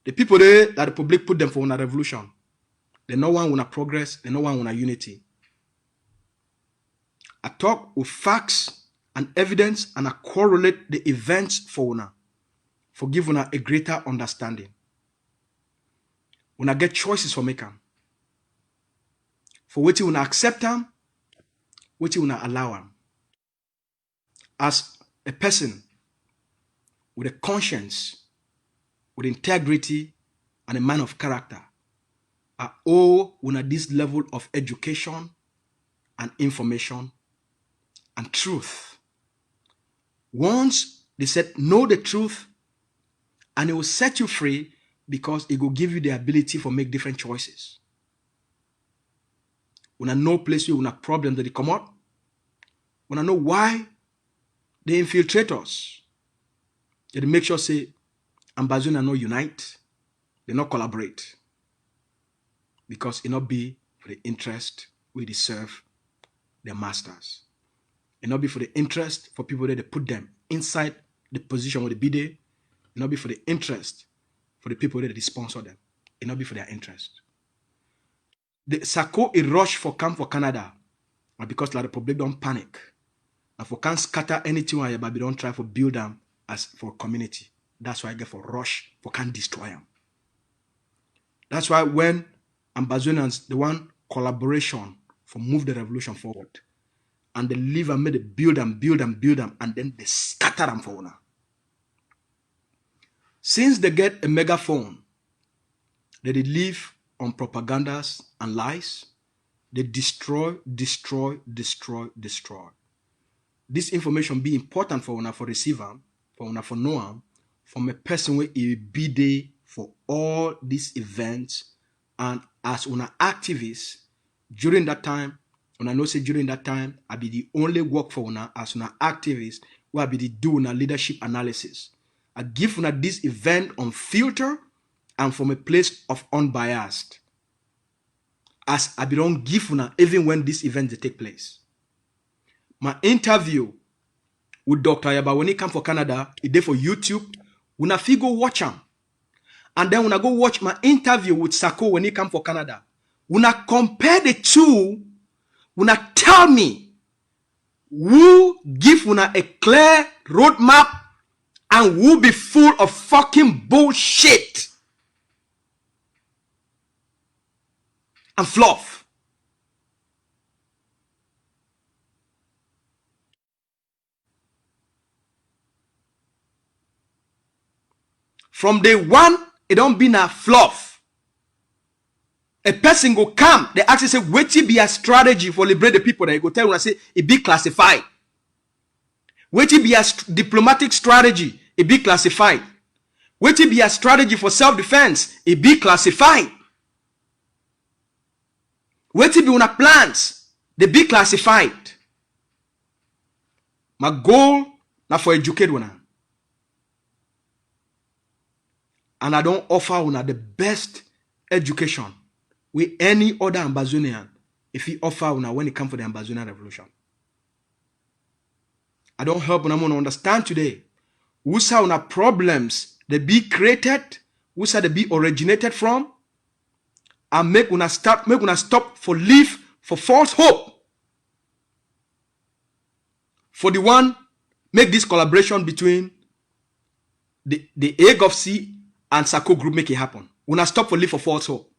The people there that the public put them for una revolution, they no want una progress, they no want una unity. I talk with facts and evidence and I correlate the events for una, for give una a greater understanding. Una get choices for make them. For what you una accept them, what you una allow them. As a person with a conscience, with integrity, and a man of character, I owe una this level of education and information and truth. Once they said know the truth, and it will set you free because it will give you the ability for make different choices. Una know place where una problem that they come out. Una know why they infiltrate us. They make sure say Ambazuna no unite, they not collaborate. Because it not be for the interest we serve their masters. It not be for the interest for people that they put them inside the position where they be there. It not be for the interest for the people that they sponsor them. It not be for their interest. The Sako a rush for camp for Canada, and because La Republic don't panic. And for can't scatter anything where but don't try for build them as for community. That's why I get for rush, for can't destroy them. That's why when Ambazonians, the one collaboration for move the revolution forward. And they live and made it build them, and then they scatter them for honor. Since they get a megaphone, they live on propagandas and lies. They destroy. This information be important for una for receiver, for una for know, from a person where it be there for all these events, and as una activists during that time. Una know say during that time, I be the only work for una as una activist where I be the do una leadership analysis. I give una this event on filter and from a place of unbiased. As I be don't give una even when this event they take place. My interview with Dr. Yaba when he come for Canada, it did for YouTube. Una fi go watch him. And then una go watch my interview with Sako when he come for Canada. Una compare the two. Una tell me who give una a clear roadmap and who be full of fucking bullshit and fluff. From day one, it don't be na fluff. A person go come, they actually say, wait till be a strategy for liberate the people. They go tell you, say, it be classified. Wait till be a diplomatic strategy, it be classified. Wait till be a strategy for self-defense, it be classified. Wait till be una plans, they be classified. My goal now for educate una. And I don't offer una the best education with any other Ambazonian if he offer una when it comes for the Ambazonian revolution. I don't help una understand today who's how una problems they be created, who's how they be originated from, and make una stop for live for false hope. For the one, make this collaboration between the AGOFC and Sako group make it happen. Una stop for live for false hope.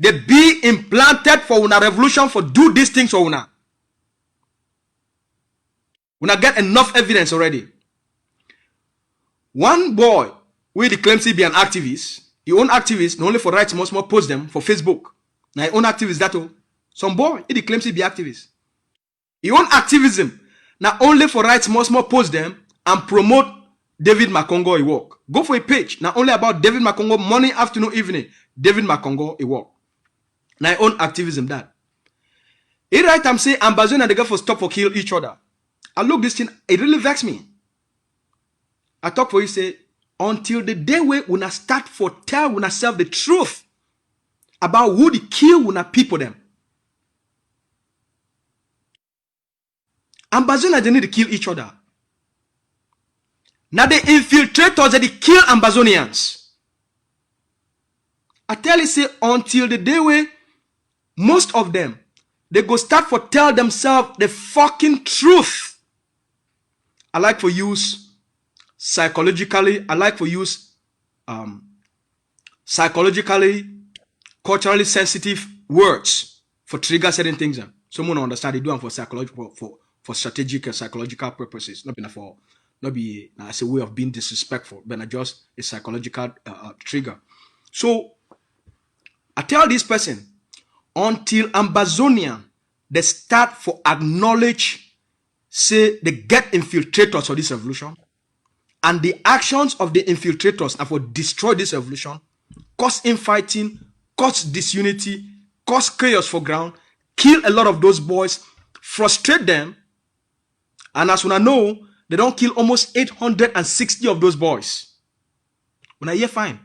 They be implanted for una revolution for do these things for una. Una get enough evidence already. One boy, who claims he be an activist, he own activist, not only for write small post them for Facebook. Now he own activist that all. Some boy, he claims he be activist. He own activism, not only for write small post them and promote David Makongo he work. Go for a page, not only about David Makongo morning, afternoon, evening. David Makongo he work. Now he own activism that. He right time say Ambazonia and the girl for stop for kill each other. I look this thing, it really vex me. I talk for you say, until the day where una start for tell una self the truth about who the kill una people them. Ambazonia they need to kill each other. Now the infiltrators they kill Ambazonians. I tell you say until the day where most of them they go start for tell themselves the fucking truth. I like for use psychologically, I like for use psychologically, culturally sensitive words for trigger certain things. Someone understand they do them for psychological, for strategic and psychological purposes, not be as a way of being disrespectful, but not just a psychological trigger. So I tell this person, until Ambazonian they start for acknowledge, say they get infiltrators for this revolution, and the actions of the infiltrators are for destroy this revolution, cause infighting, cause disunity, cause chaos for ground, kill a lot of those boys, frustrate them, and as we know, they don't kill almost 860 of those boys. When I hear fine,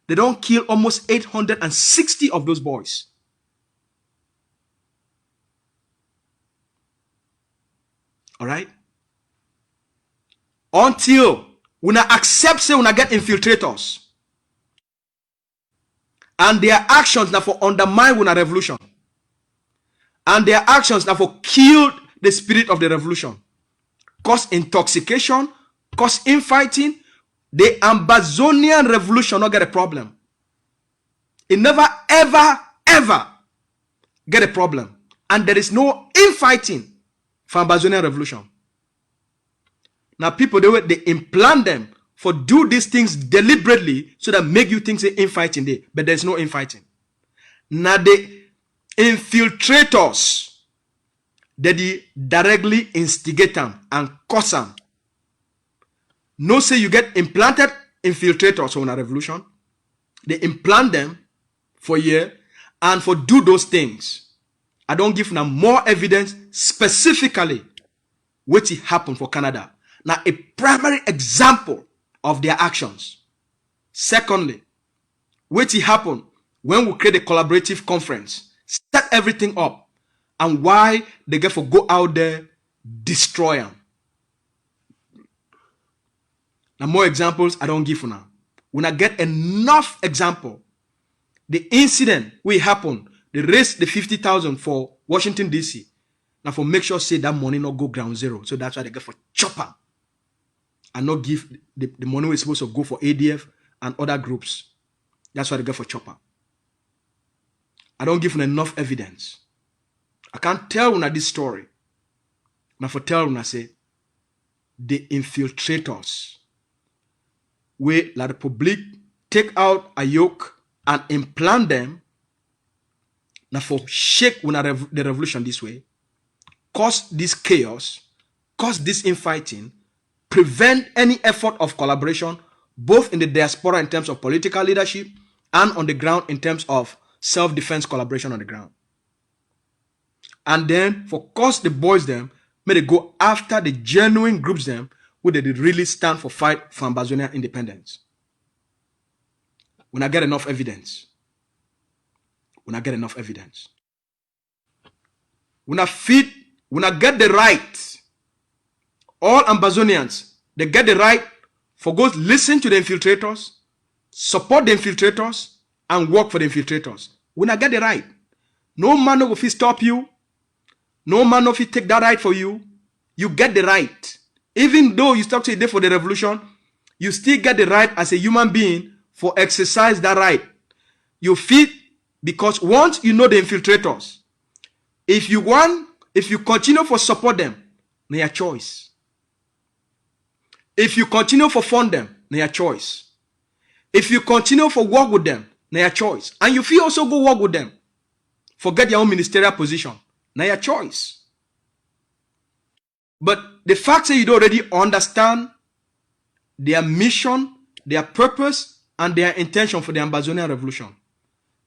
they don't kill almost 860 of those boys. All right? Until we accept say we get infiltrators and their actions now for undermine una revolution. And their actions therefore killed the spirit of the revolution, caused intoxication, caused infighting. The Ambazonian revolution not get a problem. It never, ever, ever get a problem. And there is no infighting for Ambazonian revolution. Now people, they implant them for do these things deliberately so that make you think say infighting there. But there's no infighting. Now the infiltrators, they directly instigate them and cause them. No say you get implanted infiltrators on a revolution. They implant them for a year and for do those things. I don't give them more evidence specifically what happened for Canada. Now a primary example of their actions. Secondly, what happened when we create a collaborative conference, set everything up, and why they get for go out there, destroy them. Now more examples I don't give for now. When I get enough example, the incident will happen, they raise the 50,000 for Washington DC. Now for make sure say that money not go ground zero. So that's why they get for chopper. And not give the money is supposed to go for ADF and other groups. That's why they get for chopper. I don't give enough evidence. I can't tell when I this story. Now for tell when I say the infiltrators where La République take out a yoke and implant them now for shake when the revolution this way, cause this chaos, cause this infighting, prevent any effort of collaboration, both in the diaspora in terms of political leadership and on the ground in terms of self-defense collaboration on the ground. And then for cause the boys them, may they go after the genuine groups them who they did really stand for fight for Ambazonian independence. When I get enough evidence. When I get enough evidence. When I get the right, all Ambazonians, they get the right for go listen to the infiltrators, support the infiltrators, and work for the infiltrators. When I get the right, no man will stop you. No man will take that right for you. You get the right. Even though you stop today for the revolution, you still get the right as a human being for exercise that right. You fit because once you know the infiltrators, if you continue for support them, na your choice. If you continue for fund them, na your choice. If you continue for work with them, na your choice. And you feel also go work with them, forget your own ministerial position, na your choice. But the fact that you don't already understand their mission, their purpose, and their intention for the Ambazonian revolution,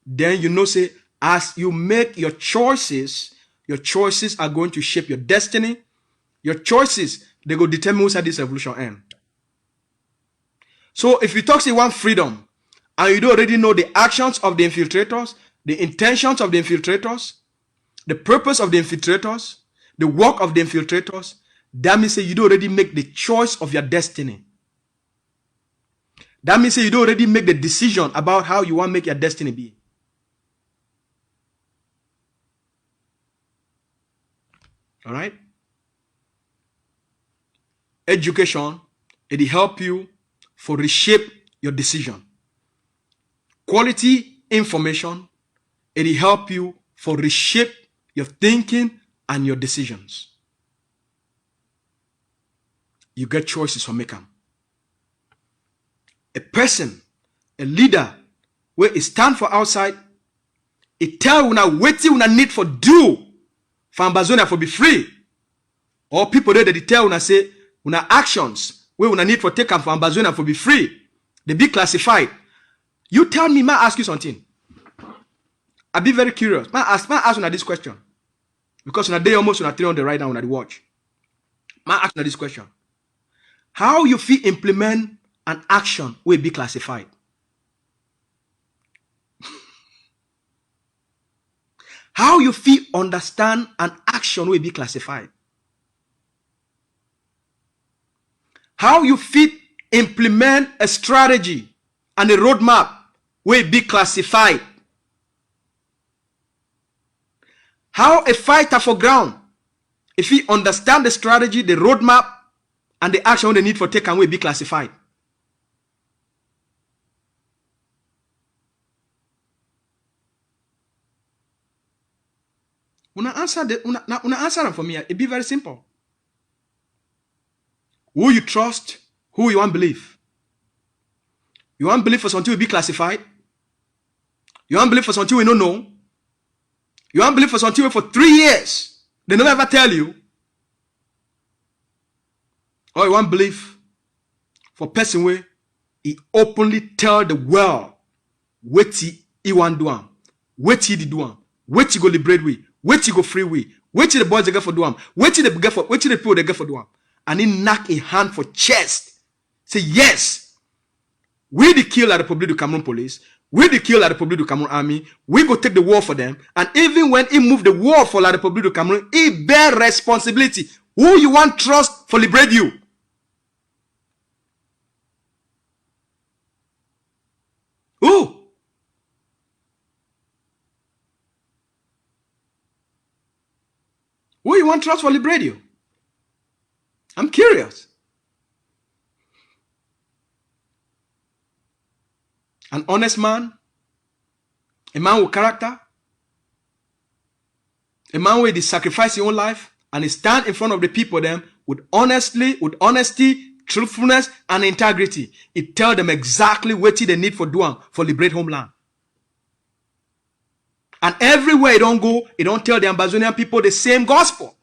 then you know say as you make your choices are going to shape your destiny. Your choices, they go determine who's at this revolution end. So if you talk say one freedom, and you don't already know the actions of the infiltrators, the intentions of the infiltrators, the purpose of the infiltrators, the work of the infiltrators, that means say you don't already make the choice of your destiny. That means say you don't already make the decision about how you want to make your destiny be. All right? Education, it help you for reshape your decision. Quality information, it help you for reshape your thinking and your decisions. You get choices for making. A person, a leader, where it stand for outside, it tell una wetin una need for do for Ambazonia for be free. Or people there that tell una say una actions where una need for take am for Ambazonia for be free. They be classified. You tell me, may I ask you something? I be very curious. May I ask una this question? Because una day almost una 300 right now una the watch. May I ask una this question? How you feel implement an action will be classified? How you feel understand an action will be classified? How you fit implement a strategy and a roadmap will be classified? How a fighter for ground, if he understand the strategy, the roadmap, and the action they need for take away be classified. Una answer them for me. It be very simple. Who you trust, who you want to believe. You want to believe for something will be classified. You want to believe for something we don't know. You want to believe for something for 3 years. They never ever tell you. Or you want to believe for person where he openly tell the world what he want to do, what he do, what he go liberate with, what he go free with, what the boys they get for do, what the people they get for do. And he knock a hand for chest. Say, yes, we the kill at the Republic of Cameroon police, we the kill at the Republic of Cameroon army, we go take the war for them. And even when he move the war for the Republic of Cameroon, he bear responsibility. Who you want trust for liberate you? Who? Who you want trust for liberate you? I'm curious. An honest man, a man with character, a man with sacrifice his own life, and he stand in front of the people them with honesty, truthfulness, and integrity. He tell them exactly what they need for doing for liberate homeland. And everywhere he don't go, he don't tell the Ambazonian people the same gospel.